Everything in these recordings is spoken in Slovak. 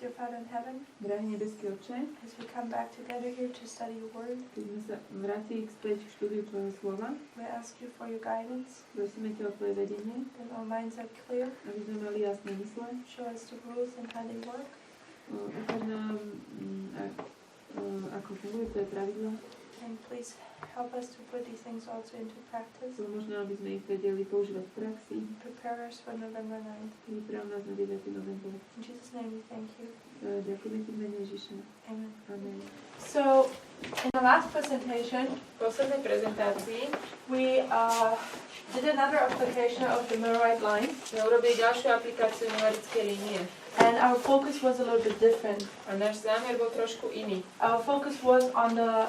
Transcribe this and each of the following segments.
dear Father in heaven, drahý nebeský Otče, as we come back together here to study your word, keď sme sa vrátili späť k štúdiu Tvojho slova, we ask you for your guidance, prosíme ťa o Tvoje vedenie, that our minds are clear, aby sme mali jasné mysle. show us the rules and how they work, Ukáž nám, ako fungujú Tvoje pravidlá. and please help us to put these things also into practice. Možno, aby sme ich vedeli používať v praxi. Prepare us for November 9th. Priprav nás na 9. november. In Jesus' name we thank you. Ďakujeme Ti v mene Ježiša. Amen. Amen. So, in the last presentation, V poslednej prezentácii we did another application of the Millerite line, sme urobili ďalšiu aplikáciu numerickej línie and our focus was a little bit different. a náš zámer bol trošku iný. Our focus was on the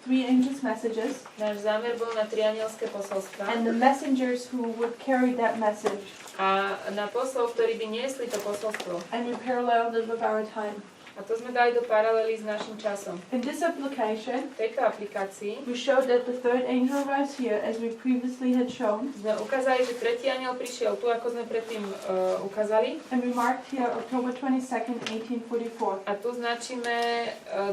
three angels' messages Náš zámer bol na tri anielské posolstvá and the messengers who would carry that message, a na poslov, ktorí by niesli to posolstvo. and we paralleled it with our time. A to sme dali do paralely s našim časom. In this application, V tejto aplikácii we showed that the third angel arrives here, as we previously had shown, sme ukázali, že tretí aniel prišiel tu, ako sme predtým ukázali. and we marked here October 22nd, 1844, A tu značíme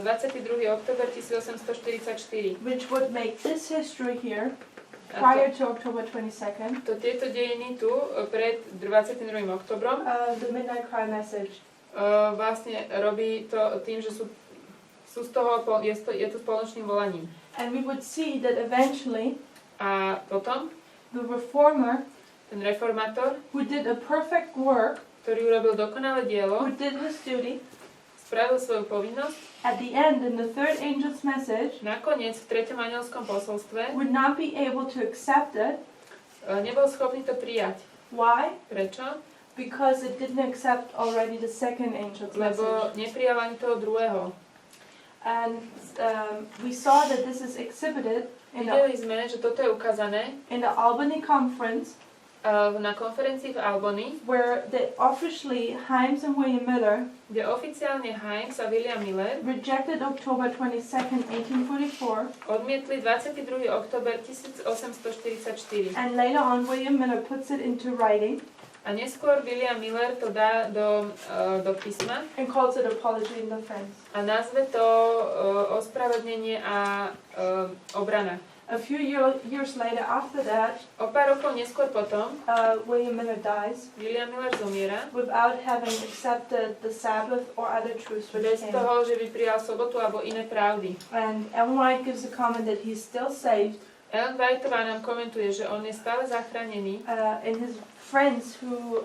22. október 1844. which would make this history here A prior to October 22nd, tieto dejiny tu pred 22. oktobrom the Midnight Cry message. vlastne robí to tým, že sú z toho, je to spoločným volaním. And we would see that eventually A potom the reformer, ten reformátor, who did a perfect work, ktorý urobil dokonalé dielo, who did his duty, spravil svoju povinnosť, at the end in the third angel's message, nakoniec v treťom anielskom posolstve would not be able to accept it. nebol schopný to prijať. Why? Prečo? Because it didn't accept already the second angel's Lebo message. neprijal ani toho druhého. And we saw that this is exhibited in Videli sme, že toto je ukázané the Albany conference, na konferencii v Albany, where the officially Himes and William Miller kde oficiálne Himes a William Miller rejected October 22nd, 1844, odmietli 22. október 1844. and later on William Miller puts it into writing A neskôr William Miller to dá do písma and calls it apology and defense. a nazve to ospravedlnenie a obrana. A few years later after that, O pár rokov neskôr potom William Miller dies William Miller zomiera without having accepted the Sabbath or other truths which bez came. toho, že by prijal sobotu alebo iné pravdy. And Ellen White gives a comment that he's still saved, Ellen Whiteová nám komentuje, že on je stále zachránený and his friends who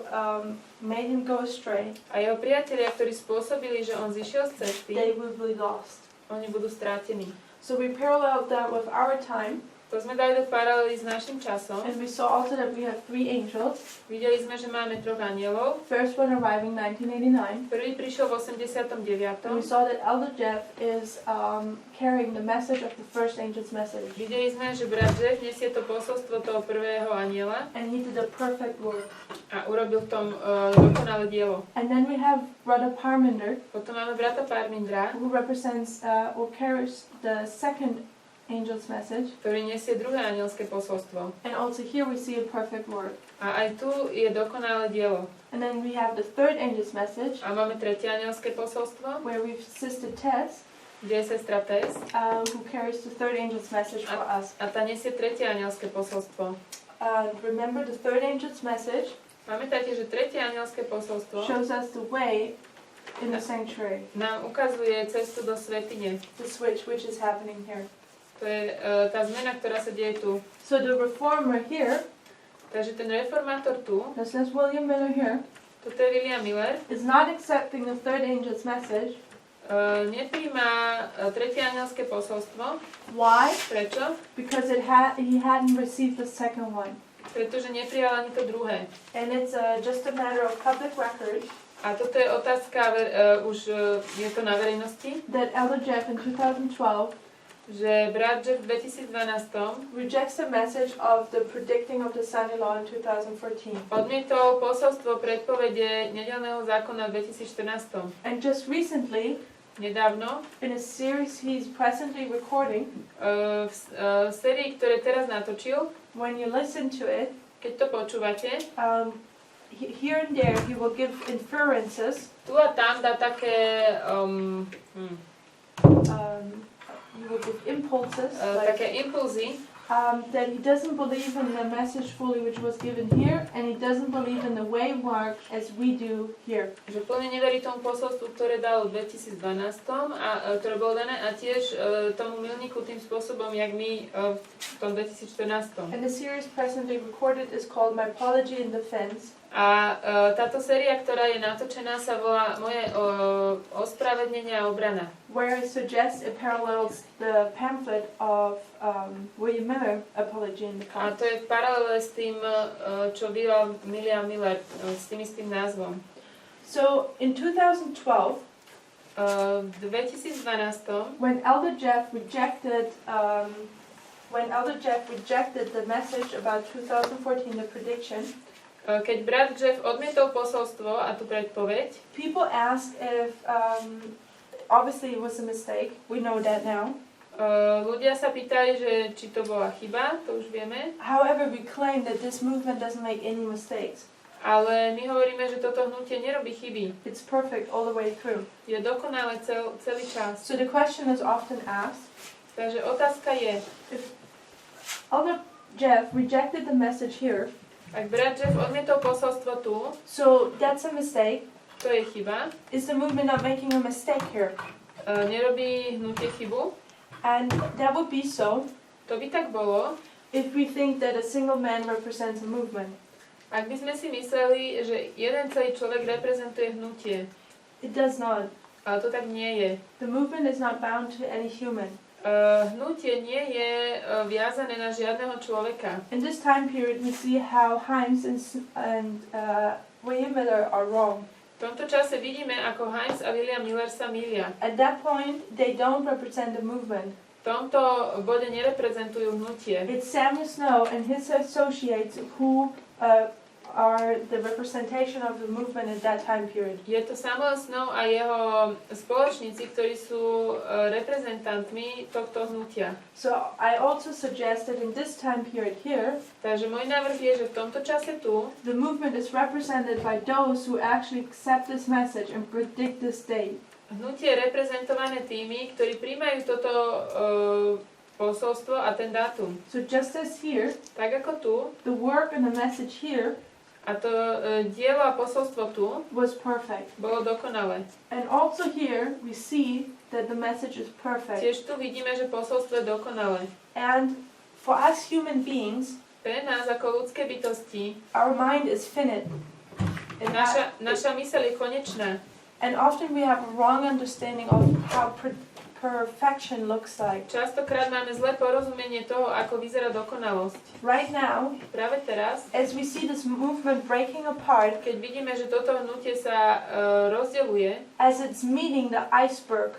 made him go astray, a jeho priatelia, ktorí spôsobili, že on zišiel z cesty, they will be lost. oni budú strátení. So we paralleled that with our time, To sme dali do paralely s našim časom. and we saw also that we have three angels. Videli sme, že máme troch anielov. First one arriving 1989. Prvý prišiel v 89. And we saw that Elder Jeff is carrying the message of the first angel's message. Videli sme, že brat Jeff nesie to posolstvo toho prvého aniela And he did a perfect work. a urobil v tom dokonalé dielo. And then we have Brother Parminder, Potom máme brata Parmindra, who represents or carries the second angel's message. ktorý nesie druhé anielské posolstvo. And also here we see a perfect work. A aj tu je dokonalé dielo. And then we have the third angel's message, A máme tretie anielské posolstvo, where we've Sister Tess, kde je sestra Tess who carries the third angel's message for us. a tá nesie tretie anielské posolstvo. Remember the third angel's message Pamätáte, že tretie anielské posolstvo shows us the way in the sanctuary, nám ukazuje cestu do svätyne. the switch which is happening here. To je tá zmena, ktorá sa deje tu. So the reformer here, Takže ten reformátor tu, this is William Miller here, toto je William Miller, is not accepting the third angel's message. nepríjma tretie anielské posolstvo. Why? Prečo? Because he hadn't received the second one. Pretože neprijal ani to druhé. And it's just a matter of public record A toto je otázka, je to na verejnosti, that Elder Jeff in 2012 že brat Jeff v 2012 rejects the message of the predicting of the Sunday law in 2014. odmietol posolstvo predpovede nedeľného zákona v 2014. And just recently, Nedávno, in a series he's presently recording, v sérii, ktoré teraz natočil, when you listen to it, keď to počúvate, here and there he will give inferences tu a tam dá také you would give impulses, také impulzy, that he doesn't believe in the message fully which was given here, and he doesn't believe in the way work as we do here. že plne neverí tomu posolstvu, ktoré dal v 2012 a ktoré bolo dané, a tiež tomu milníku tým spôsobom, jak my v tom 2014. And the series presently recorded is called My Apology in Defense. A táto séria, ktorá je natočená, sa volá Moje ospravedlnenie a obrana. Where I suggest it parallels the pamphlet of William Miller, Apology in Defense. A to je v paralele s tým, čo vydal William Miller, s tým istým názvom. So in 2012, V 2012, when Elder Jeff rejected the message about 2014, the prediction, keď brat Jeff odmietol posolstvo a tú predpoveď, people asked if, obviously it was a mistake, we know that now. ľudia sa pýtali, že či to bola chyba, to už vieme, However, we claim that this movement doesn't make any mistakes. ale my hovoríme, že toto hnutie nerobí chyby. It's perfect all the way through. Je dokonale celý čas. So the question is often asked, Takže otázka je, Elder Jeff rejected the message here, ak brat Jeff odmietol posolstvo tu, so that's a mistake. to je chyba. Is the movement not making a mistake here? Nerobí hnutie chybu. And that would be so To by tak bolo, if we think that a single man represents a movement. ak by sme si mysleli, že jeden celý človek reprezentuje hnutie. It does not. Ale to tak nie je. The movement is not bound to any human. Hnutie nie je viazané na žiadneho človeka. In this time period, we see how Heinz and William Miller are wrong. V tomto čase vidíme, ako Heinz a William Miller sa mýlia. At that point, they don't represent the movement. V tomto bode nereprezentujú hnutie. It's Samuel Snow and his associates who are the representation of the movement at that time period. Je to Samuel Snow a jeho spoločníci, ktorí sú reprezentantmi tohto hnutia. So I also suggest that in this time period here, Takže môj návrh je, že v tomto čase tu the movement is represented by those who actually accept this message and predict this date. hnutie je reprezentované tými, ktorí príjmajú toto posolstvo a ten dátum. So just as here, Tak ako tu, the work and the message here a to dielo a posolstvo tu was perfect. bolo dokonalé. And also here we see that the message is perfect. Tiež tu vidíme, že posolstvo je dokonalé. And for us human beings, Pre nás ako ľudské bytosti our mind is finite. naša myseľ je konečná. And often we have a wrong understanding of how perfection looks like. Častokrát máme zlé porozumenie toho, ako vyzerá dokonalosť. Right now, Práve teraz, as we see this movement breaking apart, keď vidíme, že toto hnutie sa rozdeľuje, as it's meeting the iceberg,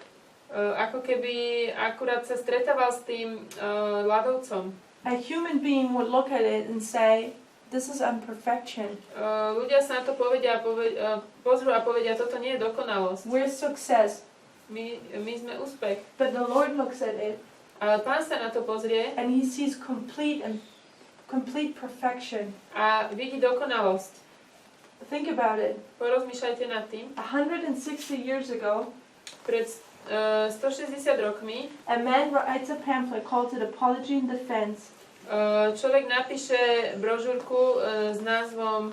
ako keby akurát sa stretával s tým ľadovcom. a human being would look at it and say, this is imperfection. Ľudia sa na to pozrú a povedia, toto nie je dokonalosť. We're success. My sme úspech. But the Lord looks at it Ale Pán sa na to pozrie and he sees complete perfection. a vidí dokonalosť. Think about it. Porozmýšľajte nad tým. 160 years ago, Pred 160 rokmi a man writes a pamphlet called it Apology in Defense. Človek napíše brožúrku s názvom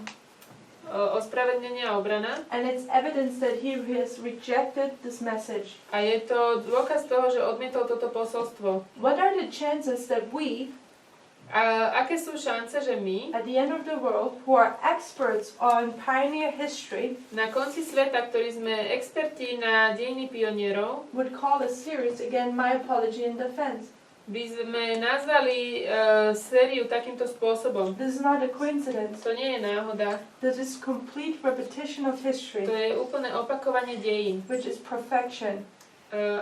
Ospravedlnenie a obrana. And it's evidence that he has rejected this message. A je to dôkaz toho, že odmietol toto posolstvo. What are the chances that we, A aké sú šance, že my at the end of the world, who are experts on pioneer history, na konci sveta, ktorí sme experti na dejiny pionierov, would call a series again My Apology in Defense? by sme nazvali sériu takýmto spôsobom. This is not a coincidence. To nie je náhoda. This is complete repetition of history, To je úplné opakovanie dejín. which is perfection.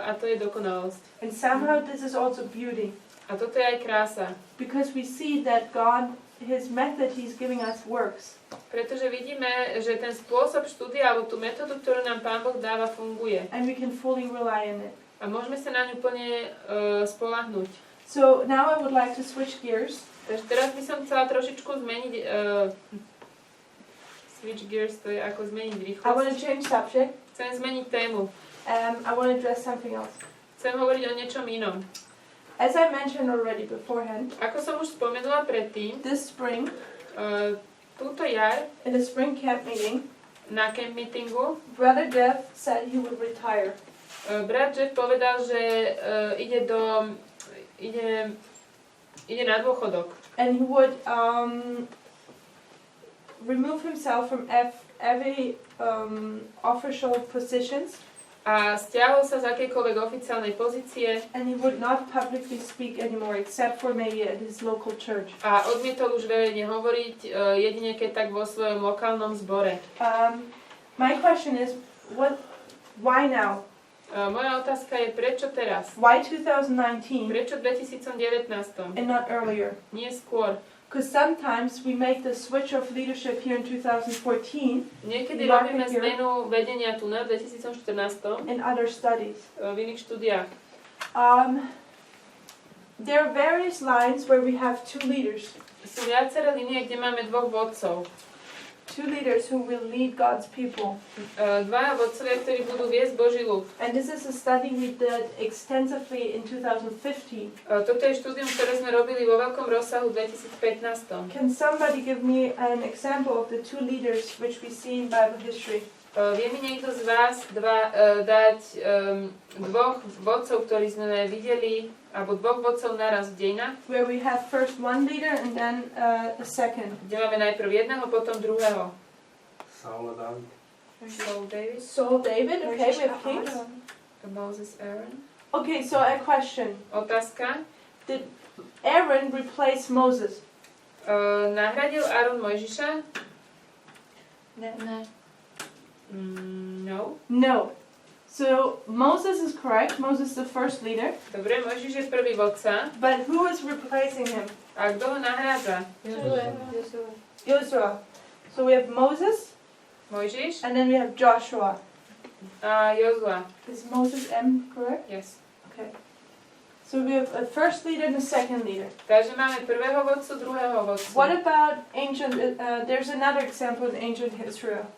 A to je dokonalosť. And somehow this is also beauty, A toto je aj krása. because we see that God, His method He's giving us works. Pretože vidíme, že ten spôsob štúdia, alebo tú metódu, ktorú nám Pán Boh dáva, funguje. And we can fully rely on it. A môžeme sa na ňu plne spoľahnúť. So now I would like to switch gears. Takže teraz by som chcela trošičku zmeniť Switch gears, to je ako zmeniť I rýchlosť. want to change subject. Chcem zmeniť tému. I want to address something else. Chcem hovoriť o niečom inom. As I mentioned already beforehand, Ako som už spomenula predtým, this spring, túto jar in the spring camp meeting, na camp meetingu Brother Jeff said he would retire. brat Jeff povedal, že ide na dôchodok. And he would remove himself from every official positions. A stiahol sa z akejkoľvek oficiálnej pozície And he would not publicly speak anymore, except for maybe at his local church. a odmietol už verejne hovoriť, jedine keď tak vo svojom lokálnom zbore. My question is, why now? Moja otázka je, prečo teraz? Why 2019 Prečo v 2019? and not earlier? Nie skôr. Because sometimes we make the switch of leadership here in 2014 Niekedy robíme zmenu vedenia tu na 2014 in other studies. v iných štúdiách. There are various lines where we have two leaders. Sú viaceré linie, kde máme dvoch vodcov. Two leaders who will lead God's people. Dvaja vodcovia, ktorí budú viesť Boží ľud. And this is a study we did extensively in 2015. Toto je štúdium, ktoré sme robili vo veľkom rozsahu v 2015. Can somebody give me an example of the two leaders which we see in Bible history? Vie mi niekto z vás dať dvoch vodcov, ktorí sme videli, alebo dvoch vodcov naraz v dejinách? Where we have first one leader and then a second. Kde máme najprv jedného, potom druhého. Saul a David. Saul, David, okay, we have kings. Moses, Aaron. Okay, so a question. Otázka. Did Aaron replace Moses? Nahradil Aaron Mojžiša? Ne. No. No. So Moses is correct. Moses is the first leader. Dobre, Mojžiš je prvý vodca. But who is replacing him? A kto ho nahrádza? Joshua. So we have Moses, Mojžiš and then we have Joshua. a Jozua. Is Moses M correct? Yes. Okay. So we have a first leader and a second leader. Takže máme prvého vodcu, druhého vodcu. What about ancient? There's another example in ancient Israel.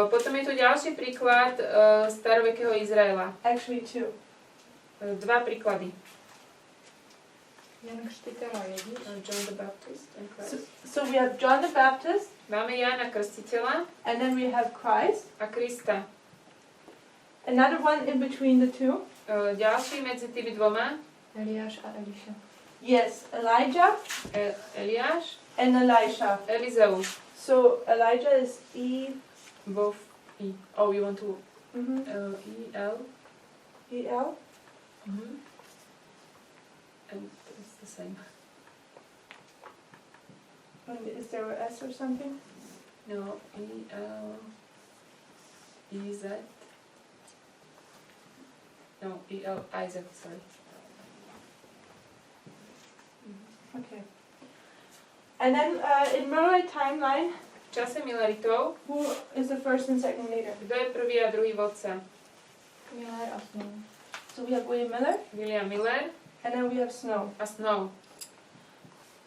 Potom je tu ďalší príklad starovekého Izraela. Actually, two. Dva príklady. Jan Krstiteľ a Ježiš. John the Baptist and Christ. So we have John the Baptist, Máme Jána Krstiteľa and then we have Christ. a Krista. Another one in between the two. Ďalší medzi tými dvoma. Eliáš a Eliša. Yes, Elijah Eliáš, and Elisha. Elizeus. So Elijah is Both E. Oh, you want to E-L? E-L. And it's the same. Is there a S or something? No, E-L. E-Z. No, E-L, Isaac, sorry. Okay. And then in Millerite timeline, V čase Mileritov, who is the first and second leader? kto je prvý a druhý vodca? Miller a Snow. So we have William Miller, William Miller and then we have Snow. a Snow.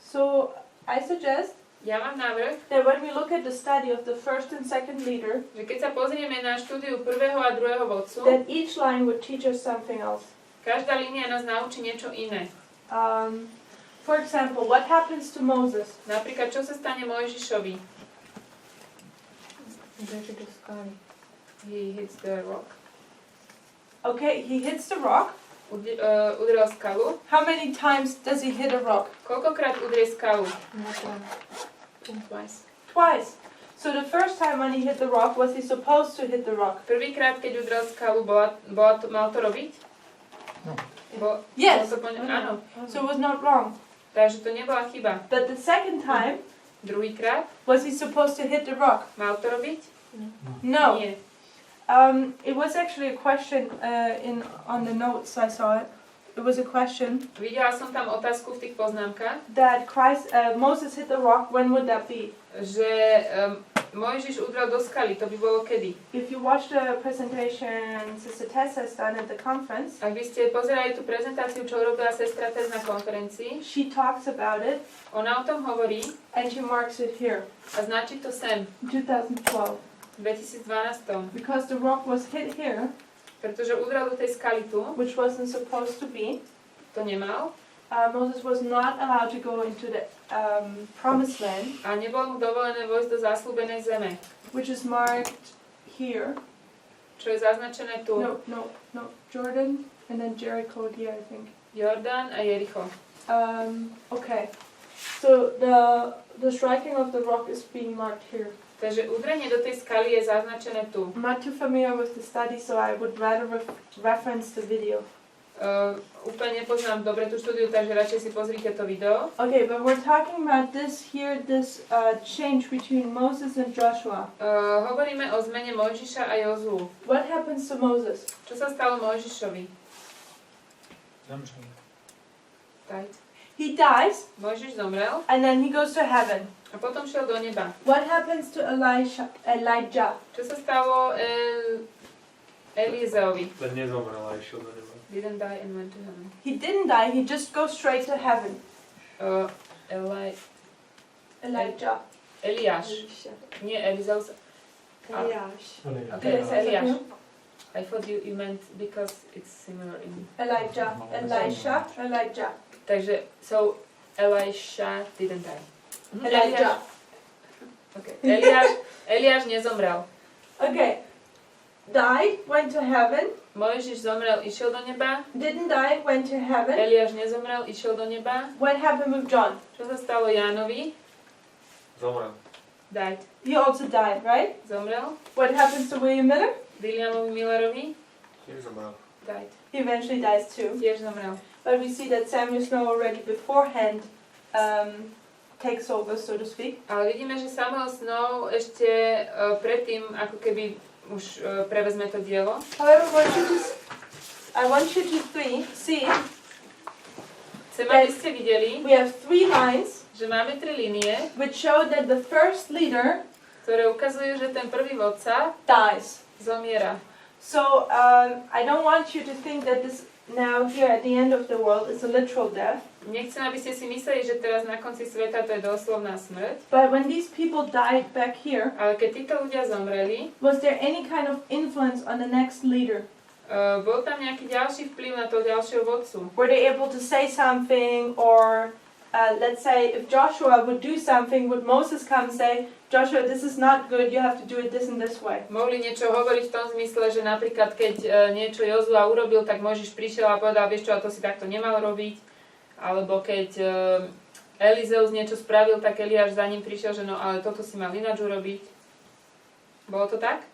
So I suggest Ja mám návrh, that when we look at the study of the first and second leader, že keď sa pozrieme na štúdiu prvého a druhého vodcu, that each line would teach us something else. každá línia nás naučí niečo iné. For example, what happens to Moses? Napríklad, čo sa stane Mojžišovi? Beží do skály. He hits the rock. Okay, he hits the rock. Udrel skalu. How many times does he hit a rock? Koľkokrát udrie skalu? Twice. Twice. So the first time when he hit the rock, was he supposed to hit the rock? Prvýkrát, keď udrel skalu, mal to robiť? Yes. Áno. So it was not wrong. Takže to nebola chyba. But the second time, Druhýkrát, was he supposed to hit the rock? mal to robiť? No. Nie. It was actually a question on the notes. I saw it. It was a question Videla som tam otázku v tých poznámkach, that Moses hit the rock. When would that be? že Mojžiš udrel do skaly, to by bolo kedy? If you watch the presentation Sister Tess has done at the conference, Ak by ste pozerali tú prezentáciu, čo urobila sestra Tess na konferencii, she talks about it ona o tom hovorí and she marks it here, a značí to sem, 2012. v 2012. Because the rock was hit here, Pretože udrel do tej skaly tu, which wasn't supposed to be. to nemal, Moses was not allowed to go into the promised land, a nebolo mu dovolené vojsť do zasľúbenej zeme, which is marked here. čo je zaznačené tu. No, Jordan, and then Jericho here, I think. Jordán a Jericho. Okay. So the striking of the rock is being marked here. Takže udrenie do tej skaly je zaznačené tu. I'm not too familiar with the study, so I would rather reference the video. Úplne nepoznám dobre tú štúdiu, takže radšej si pozrite to video. Okay, but we're talking about this change between Moses and Joshua. Hovoríme o zmene Mojžiša a Jozuu. What happens to Moses? Čo sa stalo Mojžišovi? Zemřel. Right. He dies, Mojžiš zomrel and then he goes to heaven. a potom šiel do neba. What happens to Elijah? Čo sa stalo Eliezeovi? Ten nezomrel a išiel do neba. Didn't die and went to heaven. He didn't die, he just goes straight to heaven. Elijah. Eliáš. Nie Elizeus. Eliáš. Okay, Yes, Eliáš. Eliáš. I thought you meant because it's similar in... Elijah. Elijah. Takže, so Elisha didn't die. Elijah. Okay. Eliáš nezomrel. Okay. Died, went to heaven. Mojžiš zomrel, išiel do neba. Didn't die, went to heaven. Eliáš nezomrel, išiel do neba. What happened with John? Čo sa stalo Jánovi? Zomrel. Died. He also died, right? Zomrel. What happens to William Miller? Williamovi Millerovi? Tiež zomrel. Died. He eventually dies too. Tiež zomrel. But we see that Samuel Snow already beforehand takes over, so to speak. Ale vidíme, že Samuel Snow ešte predtým, ako keby už prevezme to dielo. However, I want you to see Chcem, aby ste videli, we have 3 lines že máme 3 línie, which show that the first leader ktoré ukazujú, že ten prvý vodca dies. zomiera. So I don't want you to think that this now here at the end of the world is a literal death. Nechcem, aby ste si mysleli, že teraz na konci sveta to je doslovná smrť, But when these people died back here, ale keď títo ľudia zomreli, was there any kind of influence on the next leader? bol tam nejaký ďalší vplyv na toho ďalšieho vodcu. Were they able to say something, or let's say if Joshua would do something, would Moses come and say, Joshua, this is not good, you have to do it this and this way? Mohli niečo hovoriť v tom zmysle, že napríklad keď niečo Jozua urobil, tak Mojžiš prišiel a povedal, vieš čo, a to si takto nemal robiť. Alebo keď Elizeus niečo spravil, tak Eliáš za ním prišiel, že no, ale toto si mal ináč urobiť. Bolo to tak?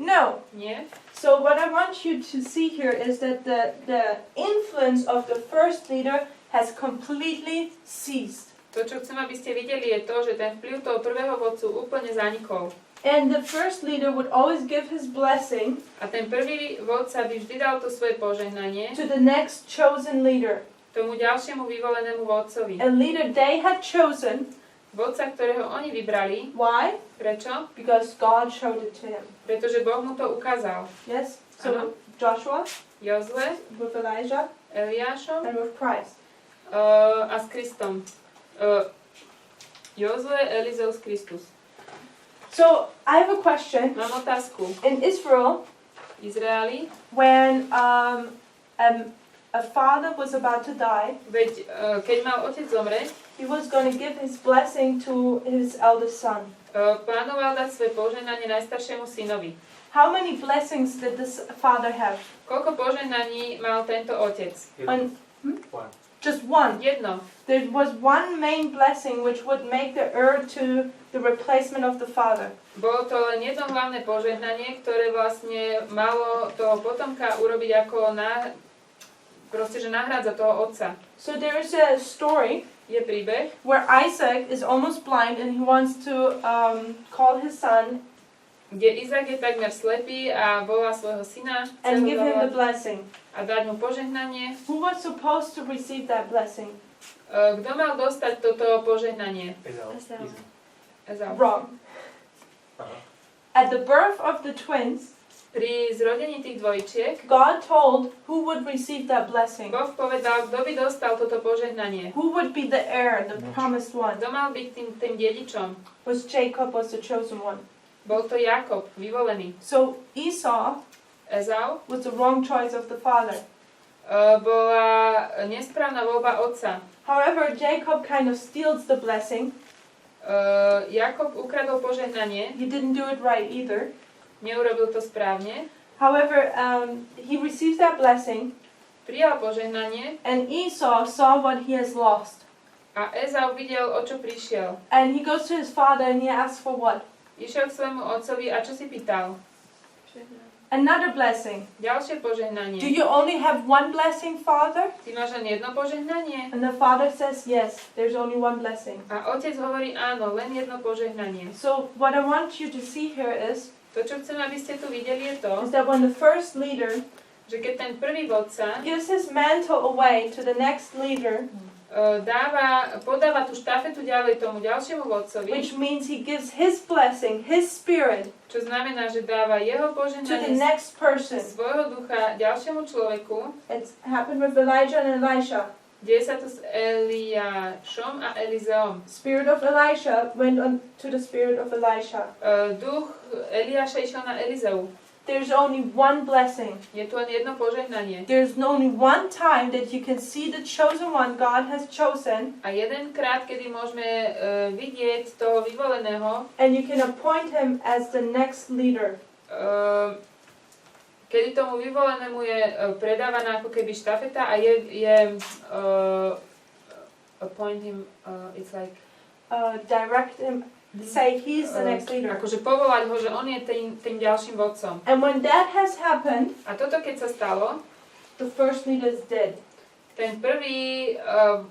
No. Nie? So what I want you to see here is that the influence of the first leader has completely ceased. To, čo chcem, aby ste videli, je to, že ten vplyv toho prvého vodcu úplne zanikol. And the first leader would always give his blessing A ten prvý vodca by vždy dal to svoje požehnanie to the next chosen leader. tomu ďalšiemu vyvolenému vodcovi. A leader they had chosen. Vodca, ktorého oni vybrali. Why? Prečo? Because God showed it to him. Pretože Boh mu to ukázal. Yes? So Joshua Jozue, with Elijah Eliášom and with Christ. A s Kristom. Jozue, Elizeus, Kristus. So I have a question. Mám otázku. In Israel, V Izraeli, when a father was about to die, veď keď mal otec zomrieť, he was going to give his blessing to his eldest son. plánoval dať svoje požehnanie najstaršiemu synovi. How many blessings did this father have? Koľko požehnaní mal tento otec? One. One. Just one. Jedno. There was one main blessing which would make the heir to the replacement of the father. Bolo to len jedno hlavné požehnanie, ktoré vlastne malo toho potomka urobiť ako proste, že nahrádza toho otca. So there is a story Je príbeh, where Isaac is almost blind and he wants to call his son kde Izák je takmer slepý a volá svojho syna and give him the celožovať blessing. a dať mu požehnanie. Who was supposed to receive that blessing? Kto mal dostať toto požehnanie? Ezau. Ezau. Wrong. Aha. At the birth of the twins, Pri zrodení tých dvojčiek God told who would receive that blessing, Boh povedal, kto by dostal toto požehnanie. who would be the heir, the promised one. Kto mal byť tým dedičom? Was Jacob, was the chosen one. Bol to Jakob, vyvolený. So Esau Ezau was the wrong choice of the father. bola nesprávna voľba otca. However, Jacob kind of steals the blessing. Jakob ukradol požehnanie, He didn't do it right either. neurobil to správne. However, he receives that blessing, Prijal požehnanie and Esau saw what he has lost. a Ezau videl, o čo prišiel. And he goes to his father and he asks for what? Išiel k svojmu otcovi a čo si pýtal? Another blessing. Ďalšie Do požehnanie. you only have one blessing, Father? Ty máš len jedno požehnanie? And the father says, yes, there's only one blessing. A otec hovorí áno, len jedno požehnanie. So what I want you to see here is To, čo chcem, aby ste tu videli, je to, that when the first leader že keď ten prvý vodca gives his mantle away to the next leader, podáva tú štafetu ďalej tomu ďalšiemu vodcovi, which means he gives his blessing, his spirit, čo znamená, že dáva jeho to the požehnanie next person. svojho ducha ďalšiemu človeku. It's happened with Elijah and Elisha. Deje sa to s Eliášom a Elizeom. Spirit of Elisha went on to the spirit of Elisha. Duch Eliáša išiel na Elizeu. There's only one blessing. Je tu len jedno požehnanie. There's only one time that you can see the chosen one God has chosen, A jedenkrát, kedy môžeme vidieť toho vyvoleného, and you can appoint him as the next leader. kedy tomu vyvolenému je predávaná ako keby štafeta a appoint him, it's like Direct him, say he's the next leader. akože povolať ho, že on je tým ďalším vodcom. And when that has happened, A toto keď sa stalo, the first leader is dead. ten prvý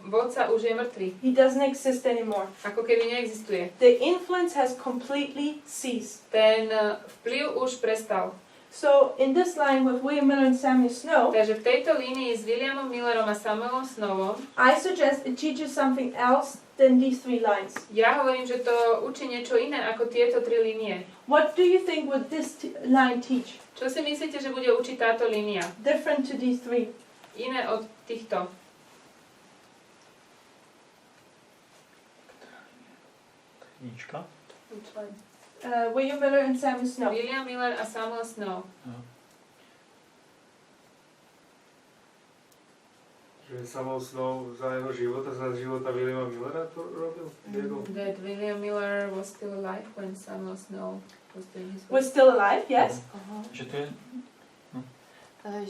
vodca už je mŕtvý. He doesn't exist anymore. Ako keby neexistuje. The influence has completely ceased. Ten vplyv už prestal. So in this line with William Miller and Samuel Snow, Takže v tejto línii s Williamom Millerom a Samuelom Snowom I suggest it teaches something else than these three lines. ja hovorím, že to učí niečo iné ako tieto tri línie. What do you think would this line teach? Čo si myslíte, že bude učiť táto línia? Different to these three. Iné od týchto. Knížka. William Miller and Samuel Snow. William Miller a Samuel Snow. Že Samuel Snow za jeho života, za života Williama Millera to robil? That William Miller was still alive when Samuel Snow was doing his work. Was still alive, yes? Aha. Že to je...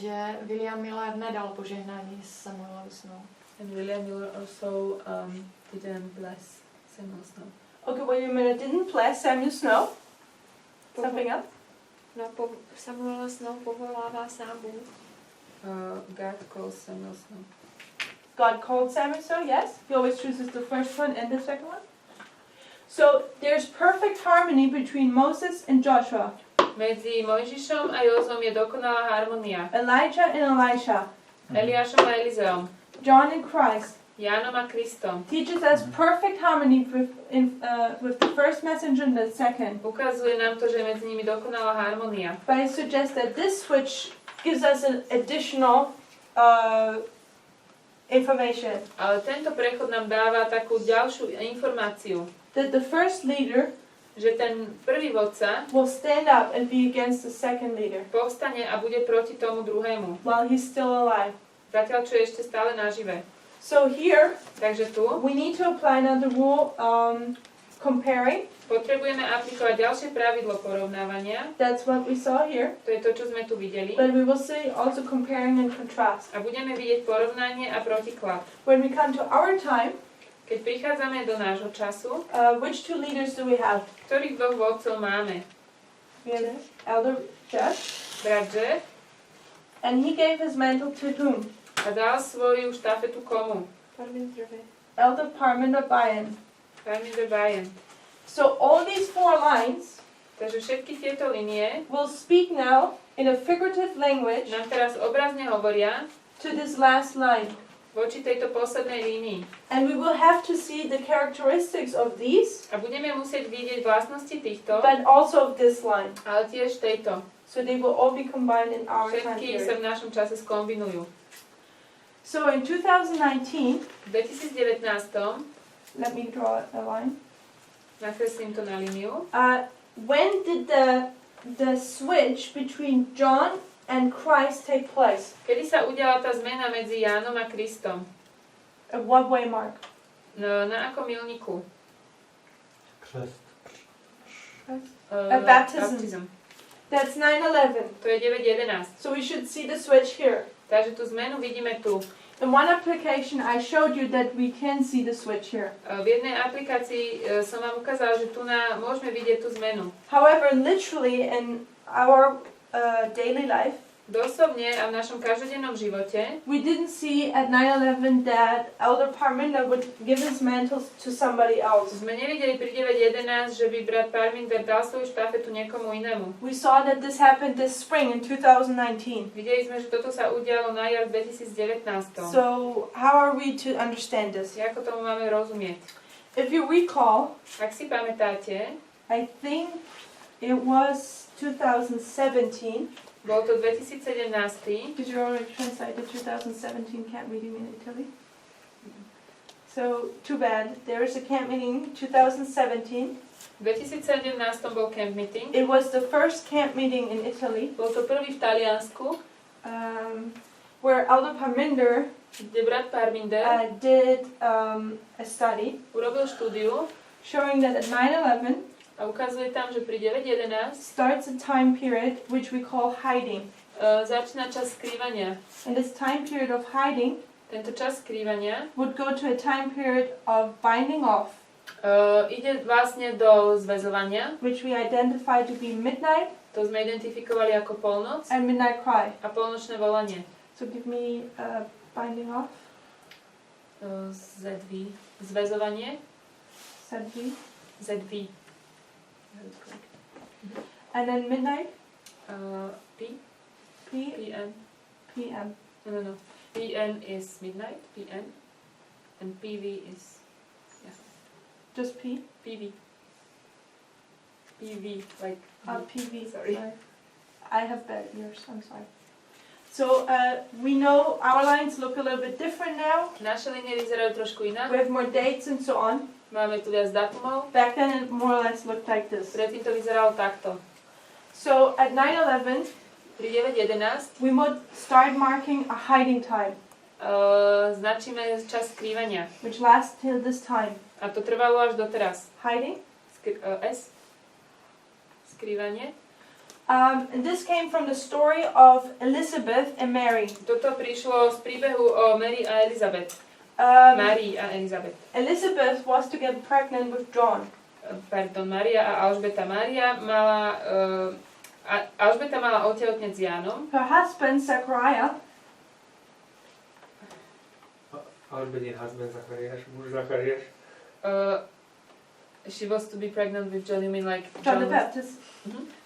Že William Miller nedal požehnání Samuelovi Snow. And William Miller also didn't bless Samuel Snow. Okay, William Miller didn't bless Samuel Snow. Something else? No, Samuel Snow povolává sám Bůh. God calls Samuel Snow. God called Samuel Snow, yes? He always chooses the first one and the second one. So there's perfect harmony between Moses and Joshua, Medzi Mojžišom a Jozom je dokonalá harmonia. Elijah and Elisha, Eliášom a Elizeom, John and Christ. Jánom a Kristom. Teaches us perfect harmony with the first messenger and the second. Ukazuje nám to, že je medzi nimi dokonalá harmonia. But I suggest that this switch gives us an additional information. Ale tento prechod nám dáva takú ďalšiu informáciu, That the first leader že ten prvý vodca will stand up and be against the second leader povstane a bude proti tomu druhému, while he's still alive. zatiaľ čo je ešte stále nažive. So here Takže tu we need to apply another rule, comparing. potrebujeme aplikovať ďalšie pravidlo porovnávania. That's what we saw here. To je to, čo sme tu videli. But we will see also comparing and contrast. A budeme vidieť porovnanie a protiklad. When we come to our time, Keď prichádzame do nášho času, which two leaders do we have? ktorých dvoch vodcov máme? We have Elder Jeff, Brat Jeff and he gave his mantle to whom? a dal svoju štafetu komu? Elder Parminder Bayan. Parminder Bayan. So all these four lines Takže všetky tieto linie will speak now in a figurative language nám teraz obrazne hovoria to this last line. voči tejto poslednej línii. And we will have to see the characteristics of these, A budeme musieť vidieť vlastnosti týchto, but also of this line. ale tiež tejto. So they will all be combined in our time Všetky sa period. v našom čase skombinujú. So in 2019, V 2019 let me draw a line. nakreslím to na líniu. When did the switch between John and Christ take place? Kedy sa udiala tá zmena medzi Jánom a Kristom? At what way mark? Na akom milníku? Křest. Baptism. That's 9/11. To je 9.11. So we should see the switch here. Takže tú zmenu vidíme tu. In one application, I showed you that we can see the switch here. V jednej aplikácii som vám ukázala, že tu môžeme vidieť tú zmenu. However, literally in our daily life, Doslovne a v našom každodennom živote we didn't see at 9/11 that Elder Parminder would give his mantle to somebody else. sme nevideli pri 9.11, že by brat Parminder dal svoju štafetu niekomu inému. We saw that this happened this spring in 2019. Videli sme, že toto sa udialo na jar 2019. So, how are we to understand this? Ako tomu máme rozumieť? If you recall, Ak si pamätáte, I think it was 2017. bol to 2017. Did you already translate the 2017 camp meeting in Italy? So, too bad. There is a camp meeting in 2017. V 2017 bol camp meeting. It was the first camp meeting in Italy, Bol to prvý v Taliansku, where Elder Parminder kde brat Parminder did a study urobil štúdiu showing that at 9/11 a ukazuje tam, že pri 9.11 starts a time period which we call hiding. Začína čas skrývania. And this time period of hiding Tento čas skrývania would go to a time period of binding off, ide vlastne do zväzovania. which we identify to be midnight To sme identifikovali ako polnoc and midnight cry. a polnočné volanie. So give me binding off, ZV. Zväzovanie. ZV, ZV. and then midnight, P. P, PM. PM. No. PN is midnight. PN. And PV is Just P? PV. PV, like PV. Sorry. I have bad ears, I'm sorry. So we know our lines look a little bit different now. Naše linie vyzerajú trošku inak. We have more dates and so on. Máme tu viac datumov. Back then it more or less looked like this. Predtým to vyzeralo takto. So at 9/11, Pri 9.11 we would start marking a hiding time, značíme čas skrývania. which lasts till this time. A to trvalo až doteraz. Hiding. S. Skrývanie. And this came from the story of Elizabeth and Mary. Toto prišlo z príbehu o Mary a Elizabeth. Márii a Elizabeth. Elizabeth was to get pregnant with John. Mária a Alžbeta. Alžbeta mala otehotneť s Jánom. Her husband, Zachariah, Alžbetin husband Zachariáš, muž Zachariáš. She was to be pregnant with John, you mean like John the Baptist.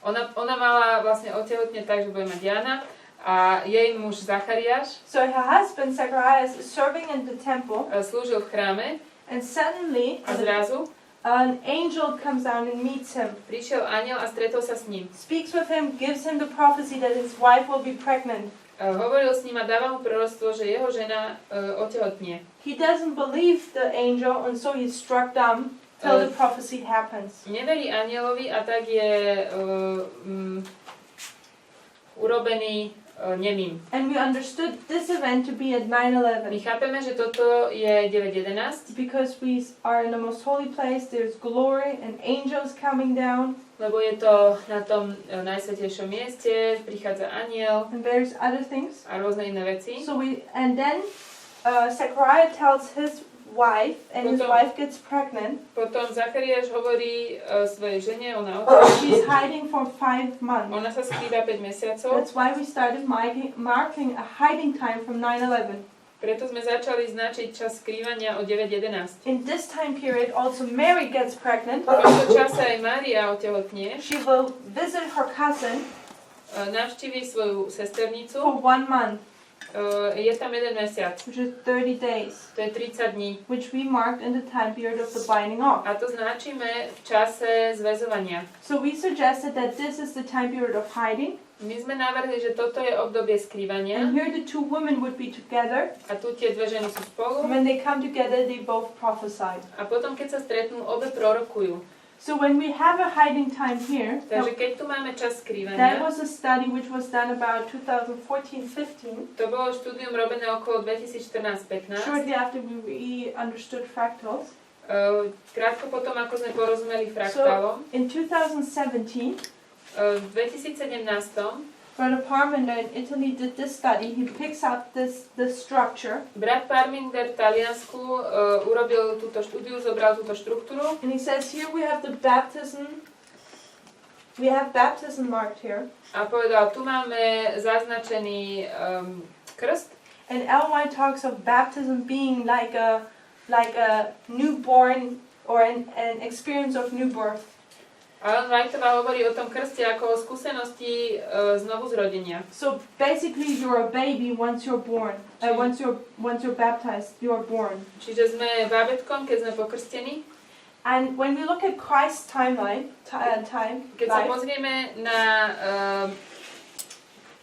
Ona mala vlastne otehotneť tak, že bude mať Jána a jej muž Zachariáš So her husband, Zachariah, is serving in the temple, slúžil v chráme and suddenly a zrazu an angel comes down and meets him, prišiel anjel a stretol sa s ním. speaks with him, gives him the prophecy that his wife will be pregnant. Hovoril s ním a dával mu proroctvo, že jeho žena otehotnie. He doesn't believe the angel, and so he's struck dumb till the prophecy happens. Neverí anjelovi a tak je urobený nemým. And we understood this event to be at My 9/11 chápeme, že toto je 9.11, because we are in the most holy place. There's glory and angels coming down, lebo je to na tom najsvätejšom mieste, prichádza anjel and various other things. a rôzne iné veci. So then Zechariah tells his wife, and his wife gets pregnant. Potom Zachariáš hovorí svojej žene, She's hiding for 5 months. ona sa skrýva 5 mesiacov. That's why we started marking a hiding time from 9/11. Preto sme začali značiť čas skrývania o 9.11. In this time period, also Mary gets pregnant. V tomto čase aj Mária otehotnie. She will visit her cousin Navštíví svoju sesternicu for 1 month. Je tam jeden mesiac. which is 30 days, To je 30 dní. which we marked in the time period of the binding off. A to značíme v čase zväzovania. So we suggested that this is the time period of hiding, My sme navrhli, že toto je obdobie skrývania. and here the two women would be together. A tu tie dve ženy sú spolu. And when they come together, they both prophesy. A potom, keď sa stretnú, obe prorokujú. So when we have a hiding time here, Takže keď tu máme čas that skrývania, was a study which was done about 2014-15, to bolo štúdium robené okolo 2014-15. shortly after we understood fractals. Krátko potom, ako sme porozumeli fraktálom, In 2017, v 2017 Brother Parminder in Italy did this study. He picks up this structure, brat Parminder v Taliansku urobil túto štúdiu, zobral túto štruktúru and he says here we have the baptism. We have baptism marked here, a povedal, tu máme zaznačený krst. and Ellen White talks of baptism being like a newborn or an experience of new birth. Ellen Whiteová hovorí o tom krste ako o skúsenosti znovu zrodenia. So basically, you're a baby once you're born. Once you're baptized, you're born. Čiže sme bábätkom, keď sme pokrstení. And when we look at Christ's timeline, Keď sa pozrieme na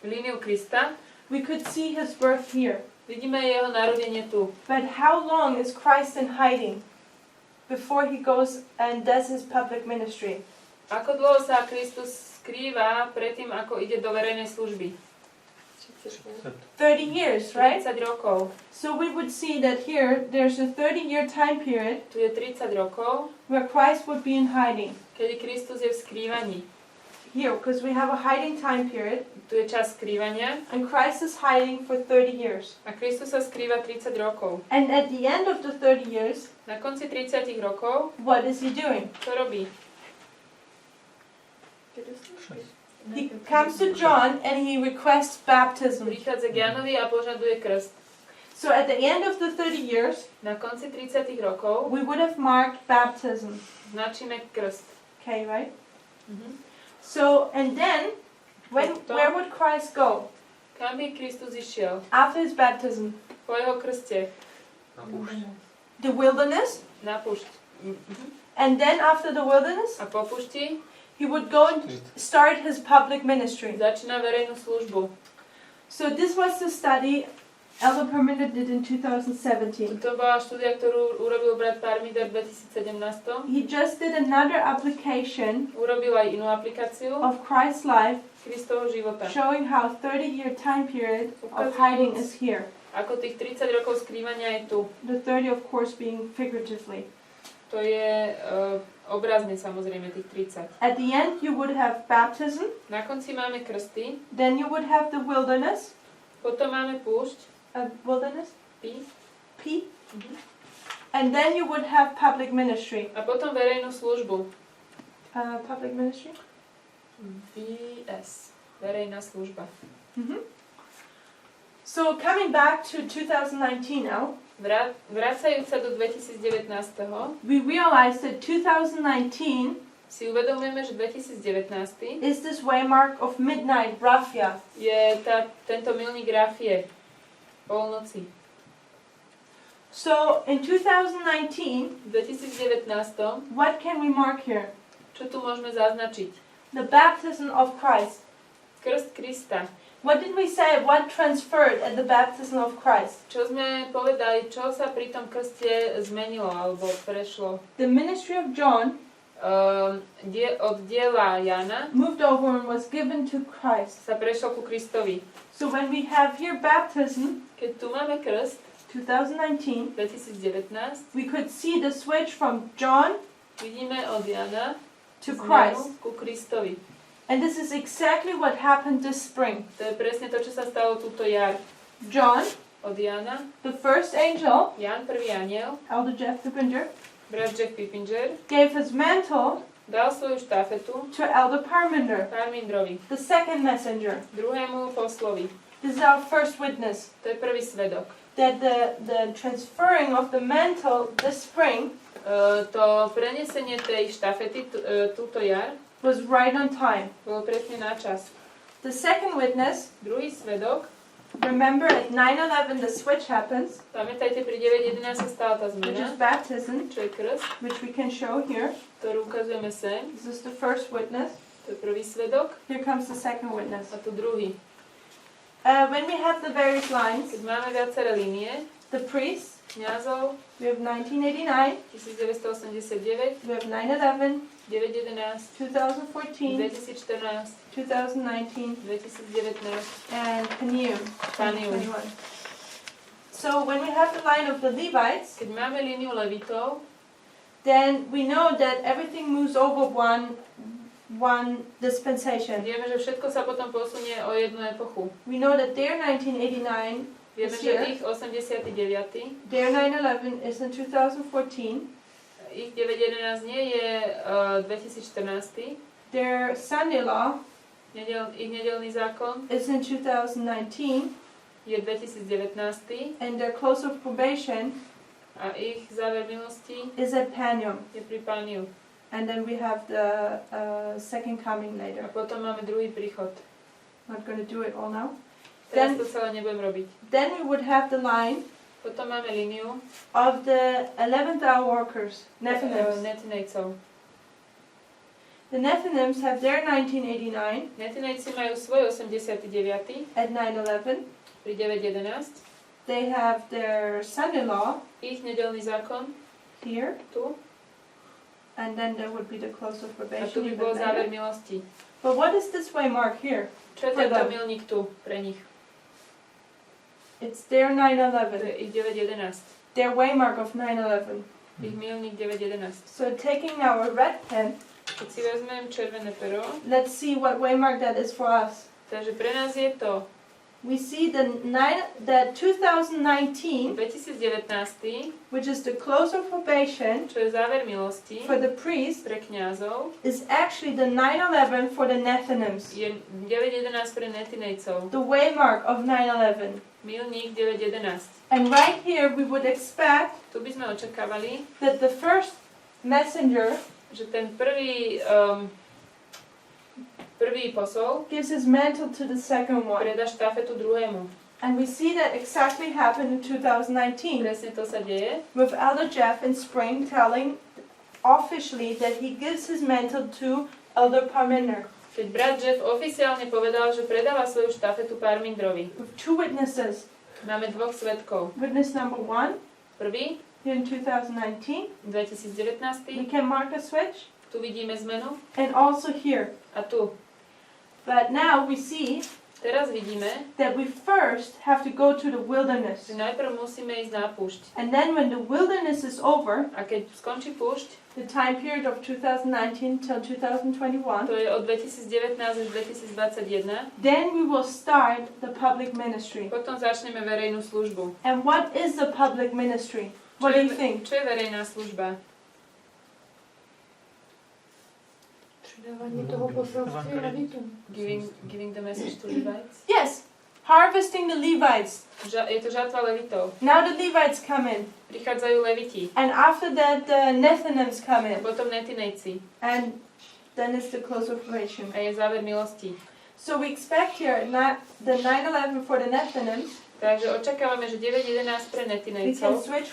líniu Krista, we could see his birth here. vidíme jeho narodenie tu. But how long is Christ in hiding before he goes and does his public ministry? Ako dlho sa Kristus skrýva predtým, ako ide do verejnej služby? 30 years, right? 30 rokov. So we would see that here there's a 30-year time period Tu je 30 rokov, where Christ would be in hiding. kedy Kristus je v skrývaní. Here, because we have a hiding time period, Tu je čas skrývania and Christ is hiding for 30 years. a Kristus sa skrýva 30 rokov. And at the end of the 30 years, Na konci 30 rokov, what is he doing? čo robí? He comes to John and he requests baptism. Prichádza k Jánovi a požaduje krst. So at the end of the 30 years, Na konci 30 rokov we would have marked baptism. značíme krst. Okay, right? Mhm. So, and then, where would Christ go Kam by Kristus išiel? after his baptism? Po jeho krste. Na púšť. The wilderness. Na púšť. Mhm. And then after the wilderness, A po púšti he would go and start his public ministry. začína verejnú službu. So this was the study Elder Parminder did in 2017. To bola štúdia, ktorú urobil brat Parminder v 2017. He just did another application Urobil aj inú aplikáciu of Christ's life, Kristovho života. showing how 30-year time period of hiding is here. Ako tých 30 rokov skrývania je tu. The 30, of course, being figuratively. To je obrazne samozrejme tých 30. At the end, you would have baptism. Na konci máme krsty, Then you would have the wilderness. potom máme púšť, Wilderness. P, P. And then you would have public ministry. a potom verejnú službu. Public ministry. VS. Verejná služba. So coming back to 2019 now, Vracajúc sa do 2019, we realize that 2019 si uvedomujeme, že 2019 is this waymark of midnight raffia. je tento milník rafie, polnoci. So in 2019, V 2019, what can we mark here? čo tu môžeme zaznačiť? The baptism of Christ. Krst Krista. What did we say? What transferred at the baptism of Christ? Čo sme povedali, čo sa pri tom krste zmenilo alebo prešlo? The ministry of John Od diela Jana moved over and was given to Christ. sa prešlo ku Kristovi. So when we have here baptism, Keď tu máme krst 2019, 2019, we could see the switch from John vidíme od Jana to zmenu Christ. ku Kristovi. And this is exactly what happened this spring. To je presne to, čo sa stalo túto jar. John, Od Jana, the first angel, Jan, prvý aniel, Elder Jeff Pippinger, brat Jack Pippinger, gave his mantle dal svoju štafetu to Elder Parminder, Parmindrovi, the second messenger. druhému poslovi. This is our first witness. To je prvý svedok. That the transferring of the mantle this spring To prenesenie tej štafety túto jar was right on time. bolo presne na čas. The second witness Druhý svedok Remember at 9:11 the switch happens, Pamätajte, pri 9.11 sa stala tá which is zmena, baptism, čo je krst, which we can show here. ktorú ukazujeme sem. This is the first witness. To je prvý svedok Here comes the second witness. a tu druhý. When we have the various lines, Keď máme viaceré línie, the priests, kňazov, we have 1989, 1989, we have 9/11, 9.11, 2014, 2014, 2019, 2019, and Panium, Panium. 2021. So when we have the line of the Levites, Keď máme líniu levitov, then we know that everything moves over one dispensation. vieme, že všetko sa potom posunie o jednu epochu. We know that their 1989, Vieme, že ich 89. their 9/11 is in 2014. Ich 9.11 nie je 2014. Their Sunday law Ich nedelný zákon is in 2019, je 2019 and their close of probation a ich záver milosti is at Panium. je pri Pániu. And then we have the second coming A later. potom máme druhý príchod. Not going to do it all now. Teraz to celé nebudem robiť. Then we would have the line Potom máme líniu of the 11th hour workers, Nephilims. netinejcov. The Nephilims have their 1989 Netinejci majú svoj 89. at 9/11. pri 9.11. They have their Sunday law Ich nedelný zákon here, tu and then there would be the close of a tu probation. by even bol záver later. milosti. But what is this way mark here? Čo je For tento them. milník tu pre nich? It's their To 9/11. je ich 9.11. Their waymark of 9/11. Ich milník 9.11. So taking now a red pen, Keď si vezmem červené pero, let's see what waymark that is for us. takže pre nás je to We see the 2019, 2019, which is the close of probation čo je záver milosti for the priest, pre kňazov, is actually the 9/11 for the Nephilims. je 9.11 pre netinejcov. The waymark of 9/11. Milník 9.11. And right here we would expect Tu by sme očakávali, that the first messenger že ten prvý posol gives his mantle to the second one. predá štafetu druhému. And we see that exactly happened in 2019 Presne to sa deje. with Elder Jeff in spring telling officially that he gives his mantle to Elder Parminder Keď brat Jeff oficiálne povedal, že predáva svoju štafetu Parmindrovi. with two witnesses. Máme dvoch svedkov. Witness number 1 Prvý, here in 2019, 2019, we can mark a switch, tu vidíme zmenu and also here. a tu. But now we see Teraz vidíme, that we first have to go to the wilderness. že najprv musíme ísť na púšť. And then when the wilderness is over, A keď skončí púšť, the time period of 2019 till 2021, to je od 2019 až 2021, then we will start the public ministry. potom začneme verejnú službu. And what is the public ministry? What do you think? Čo je verejná služba? Předávání toho poselství Levitům. Giving the message to Levites. Yes, harvesting the Levites. Je to žatva Levitov. Now the Levites come in. Prichádzajú Leviti. And after that the Nethinims come A in. potom netinejci. And then it's the close of probation. A je záver milosti. So we expect here the 9/11 for the Nethinims. Takže očakávame, že 9.11 pre We can netinejcov. switch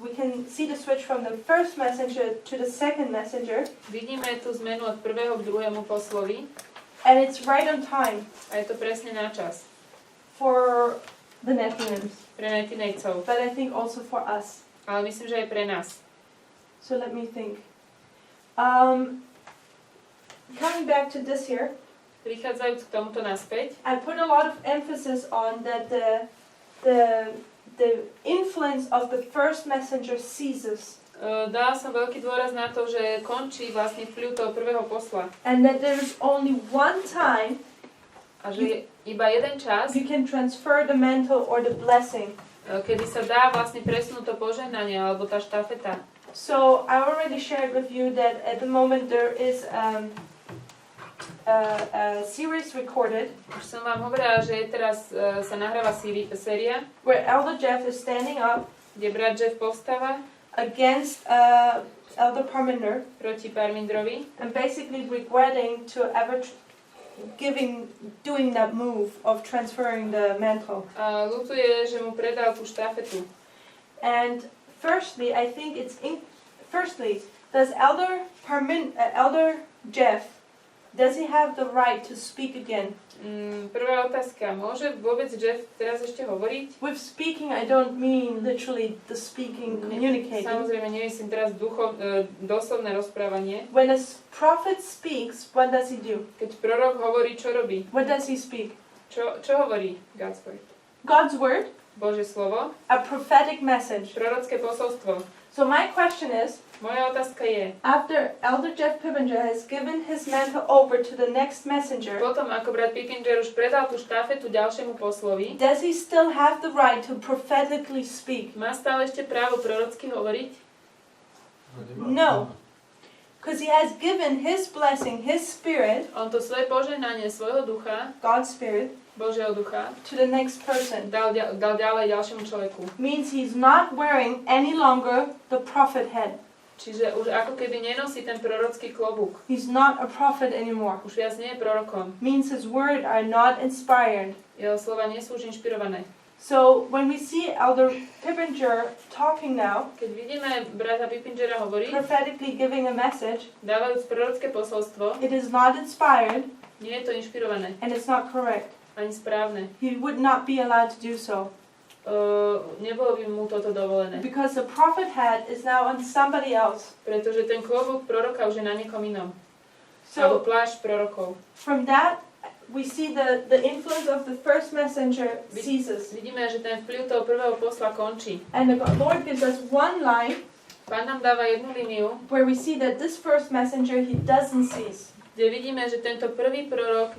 we can see the switch from the first messenger to the second messenger, Vidíme tú zmenu od prvého k druhému poslovi. and it's right on time A je to presne na čas. for the Nephilims, Pre netinejcov. but I think also for us. Ale myslím, že aj pre nás. So let me think. Coming back to this here, Prichádzajúc k tomuto naspäť, I put a lot of emphasis on that the influence of the first messenger ceases, dala som veľký dôraz na to, že končí vlastne vplyv toho prvého posla. and that there is only one time A že je iba jeden čas, you can transfer the mantle or the blessing. kedy sa dá vlastne presunúť to požehnanie alebo tá štafeta. So I already shared with you that at the moment there is a series recorded Už som vám hovorila, že je teraz sa nahráva séria, where Elder Jeff is standing up kde brat Jeff povstáva against Elder Parminder proti Parmindrovi and basically regretting to ever doing that move of transferring the mantle. A ľutuje, že mu predal tú štafetu. And firstly, I think does Elder Jeff, does he have the right to speak again? Prvá otázka. Môže vôbec Jeff teraz ešte hovoriť? With speaking, I don't mean literally the speaking, communicating. Samozrejme, nemyslím teraz doslovné rozprávanie. When a prophet speaks, what does he do? Keď prorok hovorí, čo robí? What does he speak? Čo hovorí God's word? God's word, Božie slovo, a prophetic message. prorocké posolstvo. So my question is, Moja otázka je, after Elder Jeff Pippinger has given his mantle over to the next messenger, potom ako brat Pippinger už predal tú štafetu ďalšiemu poslovi, does he still have the right to prophetically speak? má stále ešte právo prorocky hovoriť? No. Because he has given his blessing, his spirit, On to svoje požehnanie svojho ducha, God's spirit, Božieho ducha, to the next person. dal ďalej ďalšiemu človeku. Means he's not wearing any longer the prophet head. Čiže už ako keby nenosí ten prorocký klobúk. He's not a prophet anymore. Už viac nie je prorokom. Means his words are not inspired. Jeho slova nie sú už inšpirované. So when we see Elder Pippinger talking now, Keď vidíme brata Pippingera hovoriť, prophetically giving a message, dávajúc prorocké posolstvo, it is not inspired nie je to inšpirované, and it's not correct. ani správne. He would not be allowed to do so. Nebolo by mu toto dovolené. Because the prophet head is now on somebody else. Pretože ten klobúk proroka už je na niekom inom. Alebo So plášť prorokov. from that, we see the influence of the first messenger ceases. Vidíme, že ten vplyv toho prvého posla končí. And the Lord gives us one line Pán nám dáva jednu líniu, where we see that this first messenger, he doesn't cease. kde vidíme, že tento prvý prorok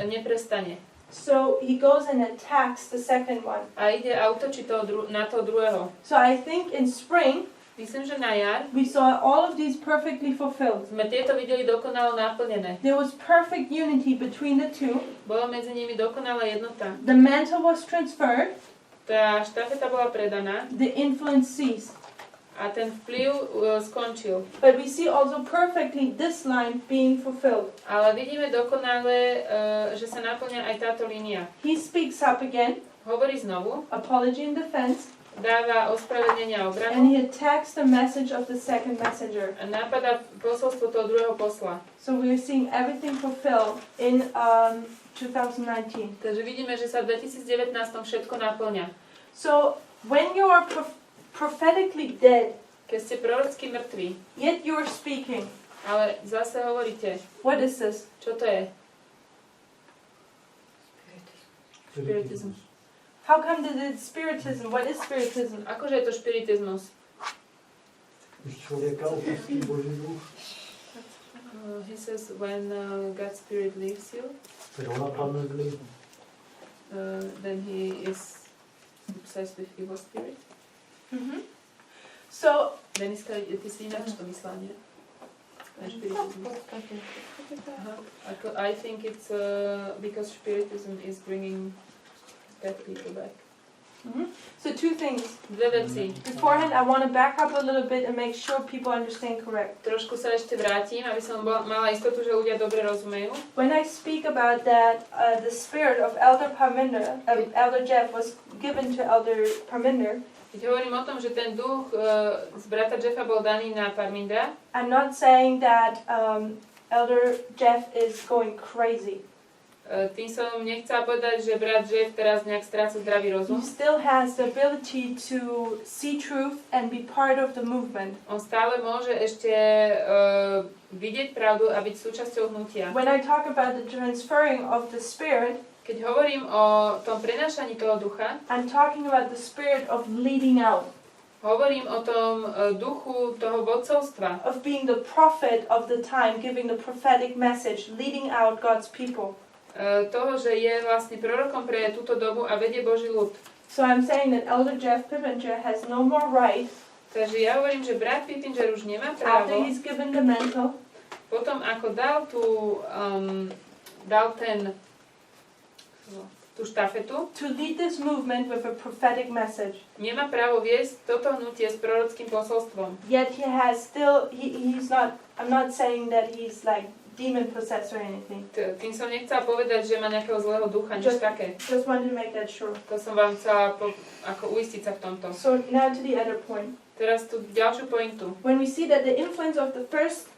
neprestane. So he goes and attacks the second one. A ide a útočí na toho druhého. So I think in spring, Myslím, že na jar we saw all of these perfectly fulfilled. sme tieto videli dokonalo naplnené. There was perfect unity between the two. Bola medzi nimi dokonalá jednota. The mantle was transferred. Tá štafeta bola predaná The influence ceased. a ten vplyv skončil. But we see also perfectly this line being fulfilled. Ale vidíme dokonale, že sa naplňa aj táto línia. He speaks up again, Hovorí znovu, apology and defense, dáva ospravedlenia a and obranu he attacks the message of the second messenger. a napadá posolstvo toho druhého posla. So we're seeing everything fulfilled in 2019. Takže vidíme, že sa v 2019 všetko naplňa. So when you are prophetically dead, Keď ste prorocky mŕtvi, yet you are speaking, ale zase hovoríte, what is this? čo to je? Spiritizm. How come that it's spiritism? What is spiritism? Akože je to špiritizmus? Když člověka opustí Boží duch, He says when God's spirit leaves you, kterou napadne zlý. Then he is obsessed with evil spirit. Mm-hmm. So Deniska, ty si ináč to myslela, nie? Ten špiritizmus. Aha. I think it's because spiritism is bringing dead people back. Mm-hmm. So two things. Dve veci. Beforehand, I want to back up a little bit and make sure people understand correct. Trošku sa ešte vrátim, aby som mala istotu, že ľudia dobre rozumejú. When I speak about that, the spirit of Elder Jeff was given to Elder Parminder. Keď hovorím o tom, že ten duch z brata Jeffa bol daný na Parmindra, I'm not saying that Elder Jeff is going crazy. tým som nechcela povedať, že brat Jeff teraz nejak stráca zdravý He rozum. still has the ability to see truth and be part of the movement. On stále môže ešte vidieť pravdu a byť súčasťou hnutia. When I talk about the transferring of the spirit, Keď hovorím o tom prenášaní toho ducha, I'm talking about the spirit of leading out, hovorím o tom duchu toho vodcovstva, of being the prophet of the time, giving the prophetic message, leading out God's people. toho, že je vlastne prorokom pre túto dobu a vedie Boží ľud. So I'm saying that Elder Jeff Pippinger has no more right, Takže ja hovorím, že brat Pippinger už nemá after právo, he's given the mantle, potom ako dal tú štafetu, to lead this movement with a prophetic message. nemá právo viesť toto hnutie s prorockým posolstvom. Yet he has still, he's not, I'm not saying that he's like demon possessed or anything. Tým som nechcela povedať, že má nejakého zlého ducha, nič také. Just wanted to make that sure. To som vám chcela ako uistiť sa v tomto. So now to the other point. Teraz tu ďalšiu pointu. When we see that the influence of the first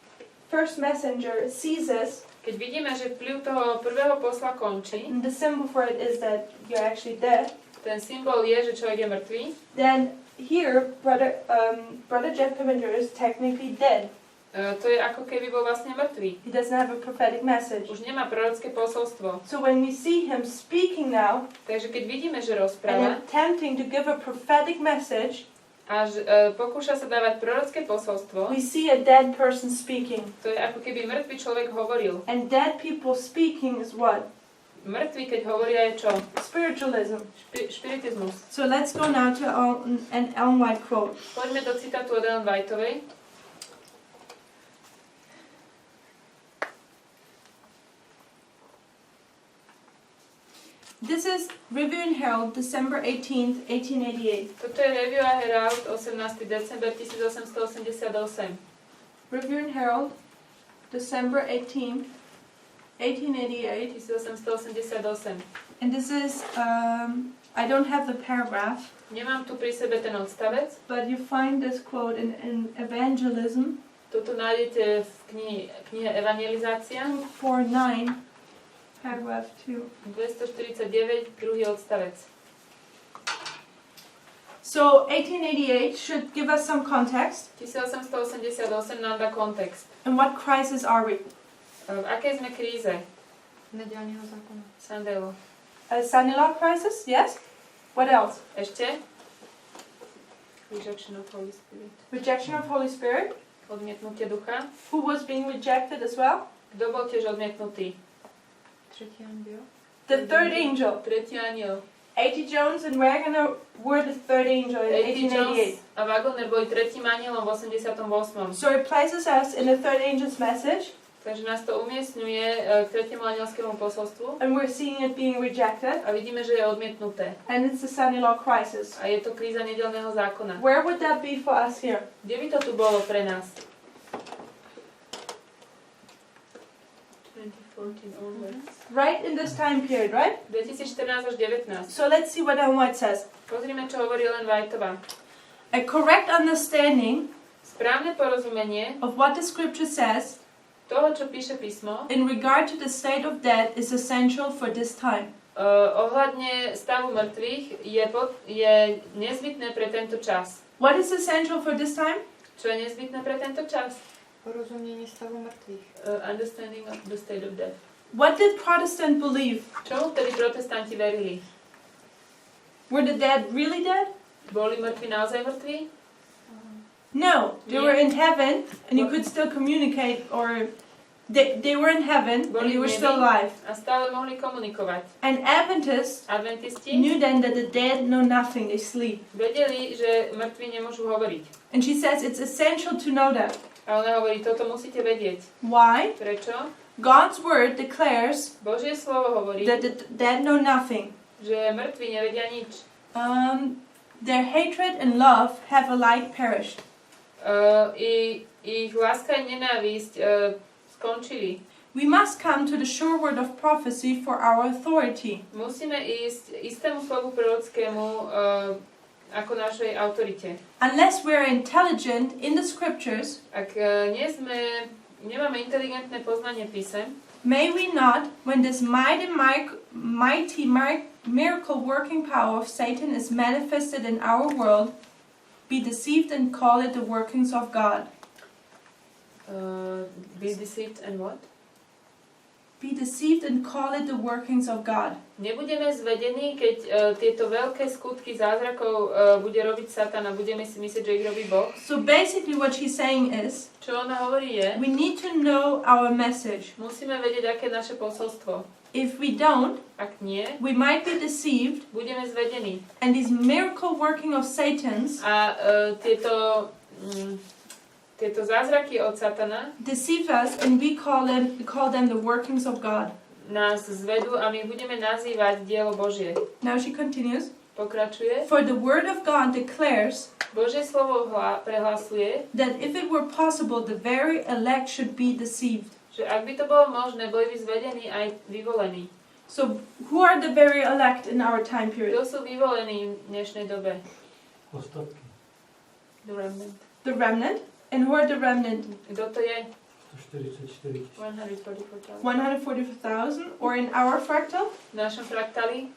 messenger ceases, Keď vidíme, že vplyv toho prvého posla končí, and the symbol for it is that you're actually dead, ten symbol je, že človek je mŕtvý, then here Brother Jeff Pimmenter is technically dead. to je ako keby bol vlastne mŕtvý. He doesn't have a prophetic message. Už nemá prorocké posolstvo. So when we see him speaking now Takže keď vidíme, že and rozpráva attempting to give a prophetic message, a pokúša sa dávať prorocké posolstvo, we see a dead person speaking. to je ako keby mŕtvý človek hovoril. And dead people speaking is what? Mŕtvý, keď hovoria, je čo? Spiritualism. Špiritizmus. So let's go now to an Ellen White quote. Poďme do citátu od Ellen Whiteovej. This is Review and Herald, December 18th, 1888. Toto je Review a Herald, 18. december 1888. Review and Herald, December 18th, 1888. 1888. And this is, I don't have the paragraph, Nemám tu pri sebe ten odstavec. but you find this quote in Evangelism, Toto nájdete v knihe Evangelizácia, 249, paragraph 2. 249, druhý odstavec. So 1888 should give us some context. 1888 nám dá kontext. In what crisis are we? V akej sme kríze? Nedelného zákona. Sandelo. A Sunday law crisis? Yes. What else? Ešte? Rejection of Holy Spirit. Rejection of Holy Spirit. Odmietnutie ducha. Who was being rejected as well? Kto bol tiež odmietnutý? Tretí andiel. The third angel. Tretí aniel. A.T. Jones and Wagner were the third angel in A.T. 1888. Jones a Wagner boli tretím anielom v 88. So it places us in the third angel's message, Takže nás to umiestňuje k tretiemu anielskému posolstvu and we're seeing it being rejected, a vidíme, že je odmietnuté. and it's the Sunday law crisis. A je to kríza nedelného zákona. Where would that be for us here? Kde by to tu bolo pre nás? 2014 onwards. Right in this time period, right? 2014 až 19. So let's see what Ellen White says. Pozrime, čo hovorí Ellen Whiteová. A correct understanding Správne porozumenie of what the scripture says toho, čo píše písmo, in regard to the state of death is essential for this time. ohľadne stavu mŕtvych je nezbytné pre tento čas. What is essential for this time? Čo je nezbytné pre tento čas? Porozumienie stavu mŕtvych. Understanding of the state of death. What did Protestant believe? Čomu tedy protestanti verili? Were the dead really dead? Boli mŕtvi naozaj mŕtvi? No, they were in heaven and you could still communicate, or they were in heaven and they were still alive. A stále mohli komunikovať. And Adventists Adventisti knew then that the dead know nothing, they sleep. vedeli, že mŕtvi nemôžu hovoriť. And she says it's essential to know that. A ona hovorí, toto musíte vedieť. Why? Prečo? God's word declares Božie slovo hovorí, that the dead know nothing. že mŕtvi nevedia nič. Their hatred and love have alike perished. Ich láska a nenávisť skončili. We must come to the sure word of prophecy for our authority. Musíme ísť istému slovu prorockému ako našej autorite. Unless we are intelligent in the scriptures, Ak nemáme inteligentné poznanie písem, may we not, when this mighty miracle working power of Satan is manifested in our world, be deceived and call it the workings of God. Be deceived and what? Be deceived and call it the workings of God. Nebudeme zvedení, keď tieto veľké skutky zázrakov bude robiť Satan a budeme si myslieť, že ich robí Boh. So basically what she's saying is, Čo ona hovorí je, we need to know our message. musíme vedieť, aké je naše posolstvo. If we don't, Ak nie, we might be deceived, budeme zvedení. and these miracle working of Satan's A tieto zázraky od Satana deceive us, and we call them the workings of God. nás zvedú a my budeme nazývať dielo Božie. Now she continues, Pokračuje. for the word of God declares Božie slovo prehlasuje, that if it were possible, the very elect should be deceived. Že ak by to bolo možné, boli by zvedení aj vyvolení. So who are the very elect in our time period? Kto sú vyvolení v dnešnej dobe? Ostatky. The remnant. The remnant. And who are the remnant? Kto to je? 144 000. 144,000. Or in our fractal? V našom fraktáli?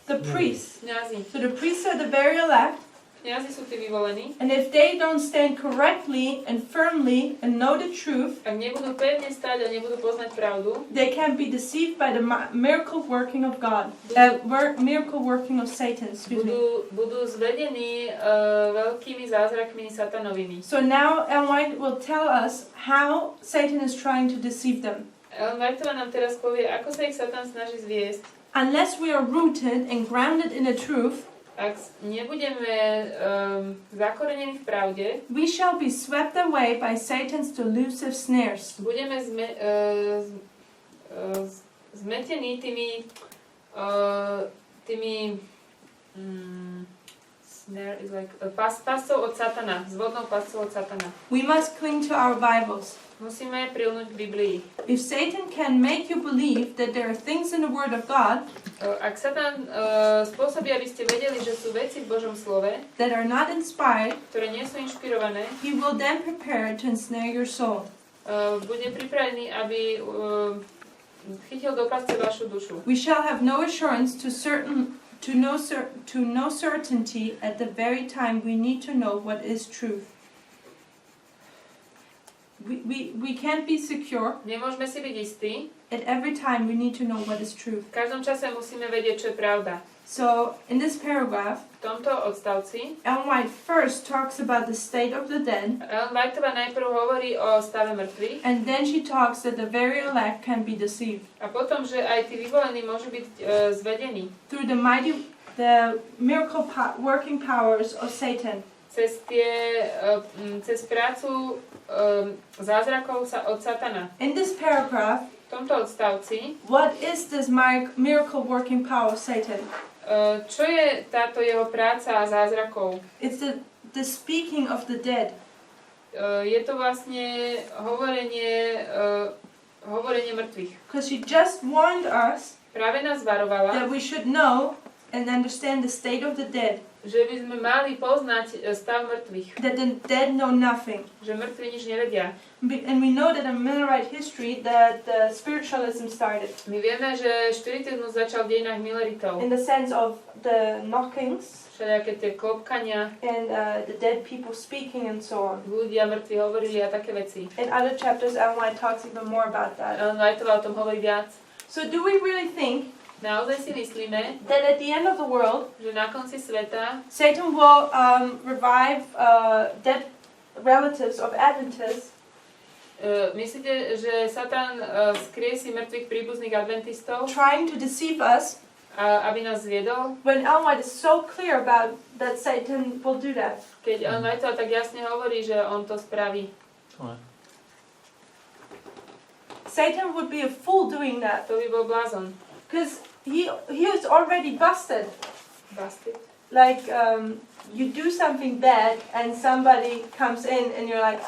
The priests. Kňazi. So the priests are the very elect. Kňazi sú tí vyvolení. And if they don't stand correctly and firmly and know the truth, Ak nebudú pevne stáť a nebudú poznať pravdu, they can be deceived by the miracle working of God. Miracle working of Satan, excuse me. budú zvedení veľkými zázrakmi satanovými. So now Ellen White will tell us how Satan is trying to deceive them. Ellen Whiteová nám teraz povie, ako sa ich Satan snaží zviesť. Unless we are rooted and grounded in the truth, Ak nebudeme zakorenení v pravde, we shall be swept away by Satan's delusive snares. budeme zmetení tými snare is like pascou od Satana, zvodnou pascou od Satana. We must cling to our Bibles. Musíme prilnúť k Biblii. If Satan can make you believe that there are things in the Word of God Ak Satan spôsobí, aby ste vedeli, že sú veci v Božom slove, that are not inspired, ktoré nie sú inšpirované, he will then prepare to ensnare your soul. bude pripravený, aby chytil do pasce vašu dušu. We shall have no assurance to no certainty at the very time we need to know what is truth. We can't be secure. Nemôžeme si byť istí. At every time we need to know what is truth. V každom čase musíme vedieť, čo je pravda. So, in this paragraph, V tomto odstavci Ellen White first talks about the state of the dead, Ellen Whiteová najprv hovorí o stave mŕtvych and then she talks that the very elect can be deceived a potom, že aj tí vyvolení môžu byť zvedení through the miracle working powers of Satan. cez prácu zázrakov od Satana. In this paragraph, V tomto odstavci, what is this miracle working power of Satan? čo je táto jeho práca zázrakov? It's the speaking of the dead. Je to vlastne hovorenie mŕtvych. Because she just warned us Práve nás varovala, that we should know and understand the state of the dead. že by sme mali poznať stav mŕtvych. That the dead know nothing. Že mŕtvi nič nevedia. And we know that in Millerite history that the spiritualism started. My vieme, že špiritizmus začal v dejinách Milleritov. In the sense of the knockings Všelijaké tie klopkania, and the dead people speaking and so on. ľudia mŕtvi hovorili a také veci. In other chapters, Ellen White talks even more about that. Ellen Whiteová o tom hovorí viac. So do we really think Naozaj si myslíme, that at the end of the world, že na konci sveta Satan will revive dead relatives of Adventists myslíte, že Satan skriesí mŕtvych príbuzných adventistov, trying to deceive us aby nás zviedol? when Ellen White is so clear about that Satan will do that? Keď Ellen Whiteová tak jasne hovorí, že on to spraví. Satan would be a fool doing that To by bol blázon. because he is already busted. Busted. Like you do something bad and somebody comes in and you're like,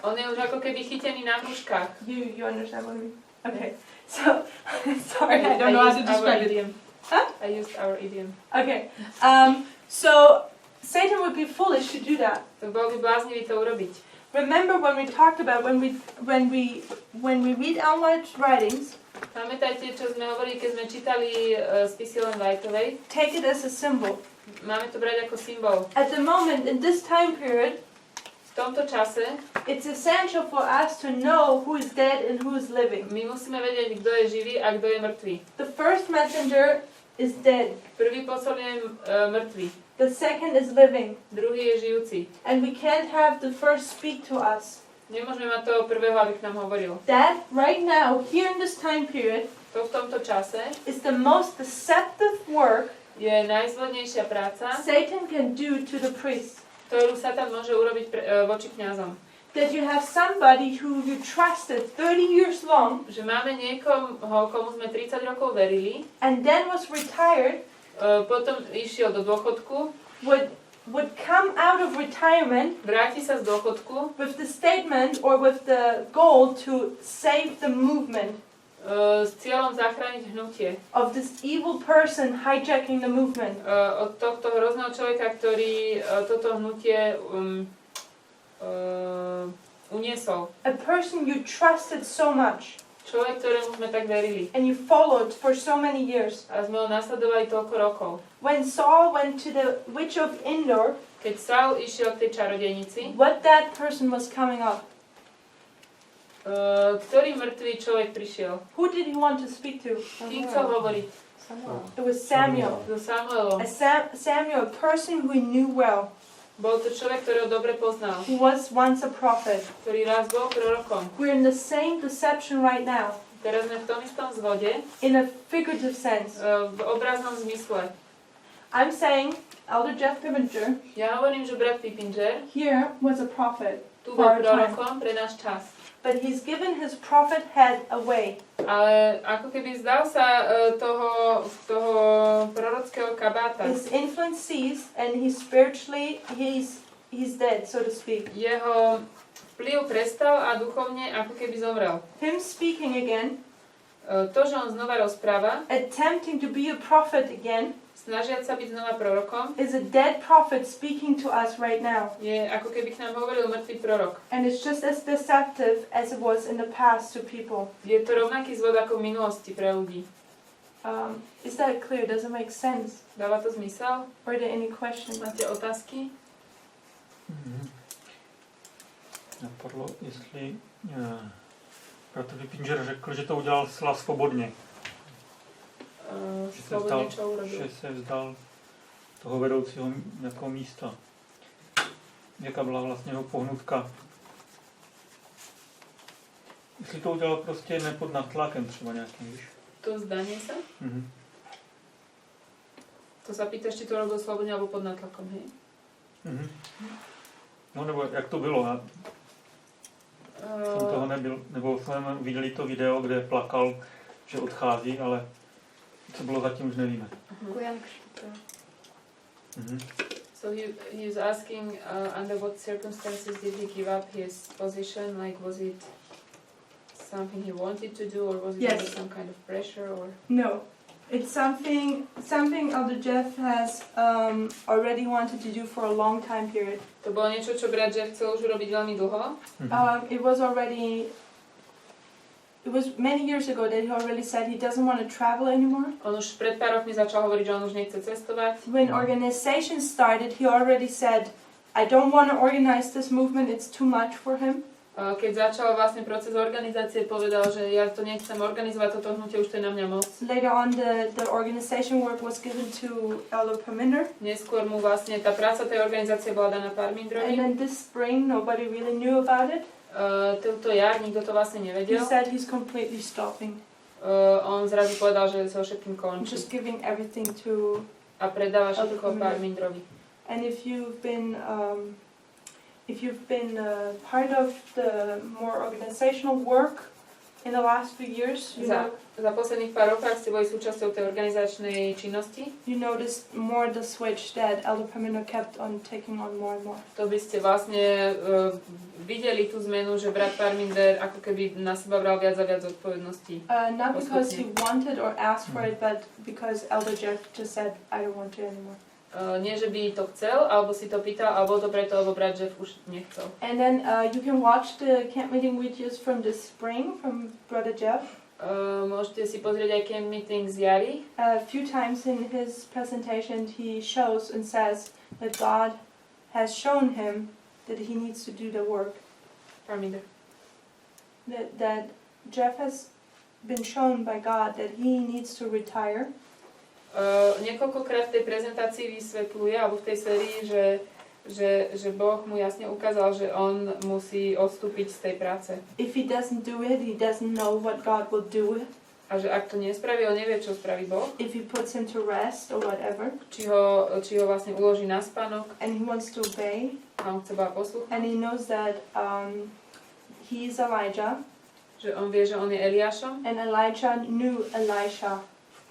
On je už ako keby chytený na húškach. you understand what I mean? Okay. So sorry, I don't know how to describe it. Huh? I used our idiom. Okay. So Satan would be foolish to do that. To bol by bláznivý to urobiť. Remember when we talked about when we read Ellen White's writings, Pamätajte, čo sme hovorili, keď sme čítali spisy Ellen Whiteovej? take it as a symbol. Máme to brať ako symbol. At the moment, in this time period, V tomto čase it's essential for us to know who is dead and who is living. my musíme vedieť, kto je živý a kto je mŕtvý. The first messenger is dead. Prvý posol je mŕtvý, The second is living. druhý je žijúci. And we can't have the first speak to us. Nemôžeme mať toho prvého, aby k nám hovoril. That right now, here in this time period, To v tomto čase is the most deceptive work je najzvodnejšia práca, Satan can do to the priest. ktorú Satan môže urobiť voči kňazom. That you have somebody who you trusted 30 years long Že máme niekoho, komu sme 30 rokov verili, and then was retired potom išiel do dôchodku, would would come out of retirement vráti sa z dôchodku with the statement or with the goal to save the movement s cieľom zachrániť hnutie of this evil person hijacking the movement. od tohto hrozného človeka, ktorý toto hnutie uniesol. A person you trusted so much Človek, ktorému sme tak verili. and you followed for so many years. A sme ho nasledovali toľko rokov. When Saul went to the witch of Endor, Keď Saul išiel k tej čarodejnici, what that person was coming up? ktorý mŕtvý človek prišiel? Who did he want to speak to? Kým chcel hovoriť? It was Samuel. So Samuelom. Samuel, a person who he knew well, Bol to človek, ktorého dobre poznal, who was once a prophet. ktorý raz bol prorokom. We're in the same deception right now, Teraz sme v tom istom zvode, in a figurative sense. v obraznom zmysle. I'm saying Elder Jeff Pippinger Ja hovorím, že brat Pippinger here was a prophet, tu For bol our time. prorokom pre náš čas. but he's given his prophet head away. Ale ako keby zdal sa toho prorockého kabáta. His influence ceased, and he's spiritually he's dead, so to speak. Jeho vplyv prestal a duchovne ako keby zomrel. Him speaking again, To, že on znova rozpráva, attempting to be a prophet again, snažiať sa byť znova prorokom, is a dead prophet speaking to us right now. je ako keby k nám hovoril mŕtvý prorok. And it's just as deceptive as it was in the past to people. Je to rovnaký zvod ako v minulosti pre ľudí. Is that clear? Does it make sense? Dáva to zmysel? Are there any questions? Máte otázky? Napadlo, jestli bratr Pippinger řekl, že to udělal zcela svobodně. Slobodne čo urobil? Že se vzdal toho vedoucího nějakého místa. Jaká byla vlastně jeho pohnutka. Jestli to udělal prostě ne pod natlakem třeba nějakým, víš? To zdanie sa? Mhm. To sa pýtaš, či to robil slobodne alebo pod natlakom, hej? Mhm. No nebo jak to bylo, já jsem toho nebyl, nebo jsme viděli to video, kde plakal, že odchází, ale co bylo zatím, už nevíme. Mhm. So he was asking under what circumstances did he give up his position? Like, was it something he wanted to do, or was it Yes. under some kind of pressure, or? No. It's something Elder Jeff has already wanted to do for a long time period. To bolo niečo, čo brat Jeff chcel už urobiť veľmi dlho. It was many years ago that he already said he doesn't want to travel anymore. On už pred pár rokmi začal hovoriť, že on už nechce cestovať. When organization started, he already said, I don't want to organize this movement, it's too much for him. Keď začal vlastne proces organizácie, povedal, že ja to nechcem organizovať, toto hnutie už to je na mňa moc. Later on, the organization work was given to Elder Paminder. Neskôr mu vlastne tá práca tej organizácie bola daná Parmindrovi. And then this spring, nobody really knew about it. Tento jar, nikto to vlastne He nevedel. said he's completely stopping. On zrazu povedal, že so všetkým končí. Just giving everything to... A predáva všetko Parmindrovi. And if you've been part of the more organizational work in the last few years, Za posledných pár rokov ste boli súčasťou tej organizačnej činnosti. you noticed more the switch that Elder Paminder kept on taking on more and more. To by ste vlastne videli tú zmenu, že brat Parminder ako keby na seba bral viac a viac odpovedností. Not because he wanted or asked for it, but because Elder Jeff just said, I don't want to anymore. Nie, že by to chcel, alebo si to pýtal, alebo to preto, lebo brat Jeff už nechcel. And then you can watch the camp meeting videos from this spring from Brother Jeff. Môžete si pozrieť aj camp meeting z jary. A few times in his presentation he shows and says that God has shown him that he needs to do the work. Parminder. That Jeff has been shown by God that he needs to retire. Niekoľkokrát v tej prezentácii vysvetľuje, alebo v tej sérii, že Boh mu jasne ukázal, že on musí odstúpiť z tej práce. If he doesn't do it, he doesn't know what God will do with. A že ak to nespraví, on nevie, čo spraví Boh. If he puts him to rest or whatever. Či ho vlastne uloží na spánok. And he wants to obey. A on chce Boha poslúchať. And he knows that he is Elijah. Že on vie, že on je Eliášom. And Elijah knew Elisha.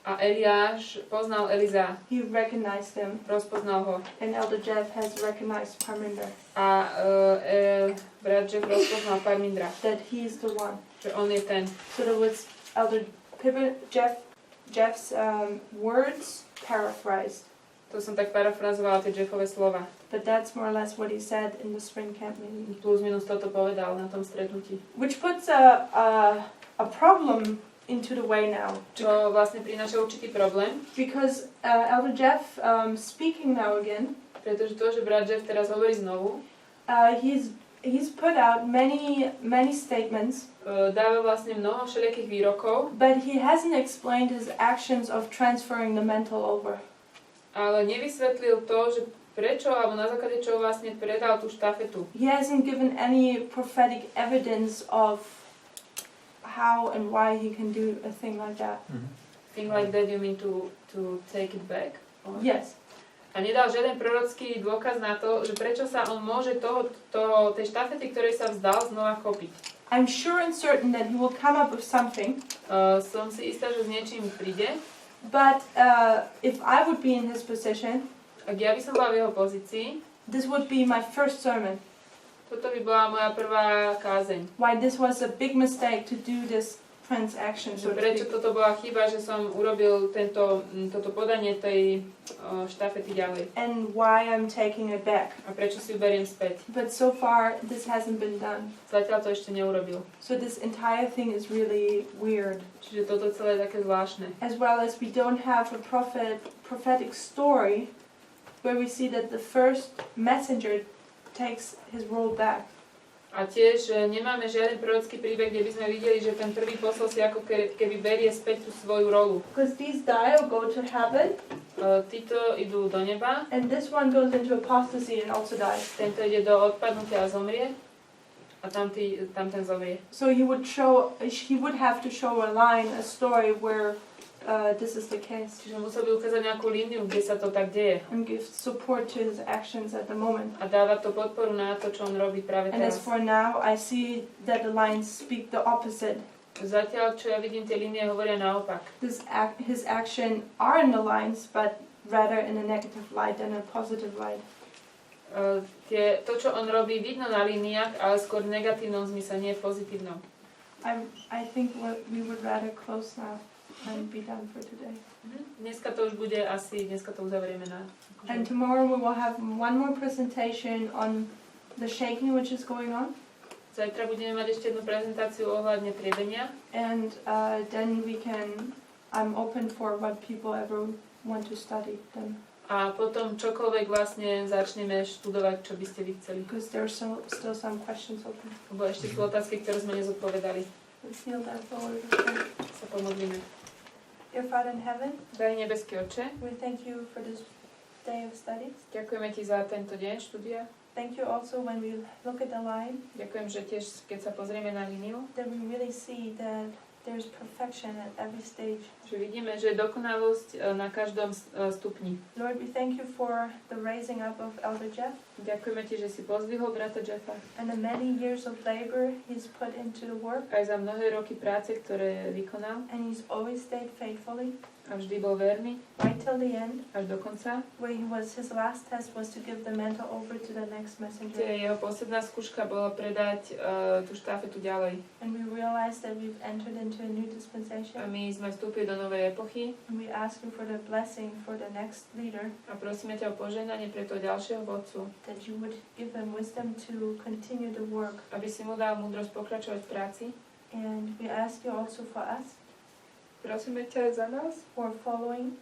A Eliáš poznal Eliza, He recognized him. rozpoznal ho. And Elder Jeff has recognized Parminder. A brat Jeff rozpoznal Parmindra, That he is the one. že on je ten. So there was Elder Jeff's words paraphrased. To som tak parafrazovala tie Jeffové slova. But that's more or less what he said in the spring camp meeting. Plus minus toto povedal na tom stretnutí. Which puts a problem into the way now. Čo vlastne prináša určitý problém, Because Elder Jeff, speaking now again, pretože to, že brat Jeff teraz hovorí znovu, he's put out many statements, dáva vlastne mnoho všelijakých výrokov, but he hasn't explained his actions of transferring the mantle over. ale nevysvetlil to, že prečo, alebo na základe čoho vlastne predal tú štafetu. He hasn't given any prophetic evidence of how and why he can do a thing like that. Thing like that, you mean to take it back? Or? Yes. A nedal žiaden prorocký dôkaz na to, že prečo sa on môže tej štafety, ktorej sa vzdal, znova chopiť. I'm sure and certain that he will come up with something. Som si istá, že s niečím príde. But if I would be in his position, Ak ja by som bola v jeho pozícii, this would be my first sermon. toto by bola moja prvá kázeň. Why this was a big mistake to do this transaction, so to Prečo speak. toto bola chyba, že som urobil toto podanie tej štafety ďalej. And why I'm taking it back. A prečo si ju beriem späť. But so far, this hasn't been done. Zatiaľ to ešte neurobil. So this entire thing is really weird. Čiže toto celé je také zvláštne. As well as we don't have a prophetic story where we see that the first messenger takes his role back. A tiež nemáme žiaden prorocký príbeh, kde by sme videli, že ten prvý posol si ako keby berie späť tú svoju rolu. Because these dial go to heaven, Títo idú do neba, and this one goes into apostasy and also dies. tento ide do odpadnutia a zomrie, a tam ten zomrie. So he would have to show a line, a story where this is the case, Čiže musel by ukázať nejakú líniu, kde sa to tak deje. and give support to his actions at the moment. A dáva to podporu na to, čo on robí práve And as teraz. for now, I see that the lines speak the opposite. Zatiaľ, čo ja vidím, tie línie hovoria naopak. His action are in the lines, but rather in a negative light than a positive light. To, čo on robí, vidno na líniách, ale skôr v negatívnom zmysle, nie v pozitívnom. I think we would rather close now and be done for today. Dneska to už bude dneska to uzavrieme na... And tomorrow we will have one more presentation on the shaking which is going on. Zajtra budeme mať ešte jednu prezentáciu ohľadne triebenia. And then I'm open for what people ever want to study then. A potom čokoľvek vlastne začneme študovať, čo by ste vy chceli. Because there's still some questions open. Lebo ešte sú otázky, ktoré sme nezodpovedali. Let's kneel down forward. Sa pomodlíme. Dear Father in heaven, Drahý nebeský Otče, we thank you for this day of studies. ďakujeme Ti za tento deň štúdia. Thank you also when we look at the line, Ďakujem, že tiež keď sa pozrieme na líniu, that we really see that there's perfection at every stage. že vidíme, že je dokonalosť na každom stupni. Lord, we thank you for the raising up of Elder Jeff Ďakujeme Ti, že si pozdvihol brata Jeffa and the many years of labor he's put into the work, aj za mnohé roky práce, ktoré vykonal and he's always stayed faithfully a vždy bol verný right till the end, až do konca. where his last test was to give the mantle over to the next messenger. Jeho posledná skúška bola predať tú štafetu ďalej. And we realize that we've entered into a new A dispensation, my sme vstúpili do novej epochy and we ask you for the blessing for the next leader, a prosíme ťa o požehnanie pre toho ďalšieho vodcu, that you would give him wisdom to continue the work. aby si mu dal múdrosť pokračovať v práci. And we ask you also for us, Prosíme ťa aj za nás, who are following,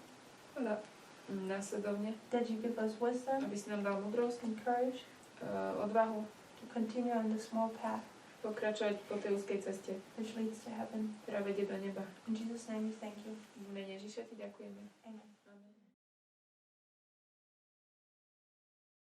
následovne, that you give us wisdom aby si nám dal múdrosť, and courage odvahu to continue on the small path pokračovať po tej úzkej ceste, which leads to heaven. ktorá vedie do neba. In Jesus' name we thank you. V mene Ježiša Ti ďakujeme. Amen.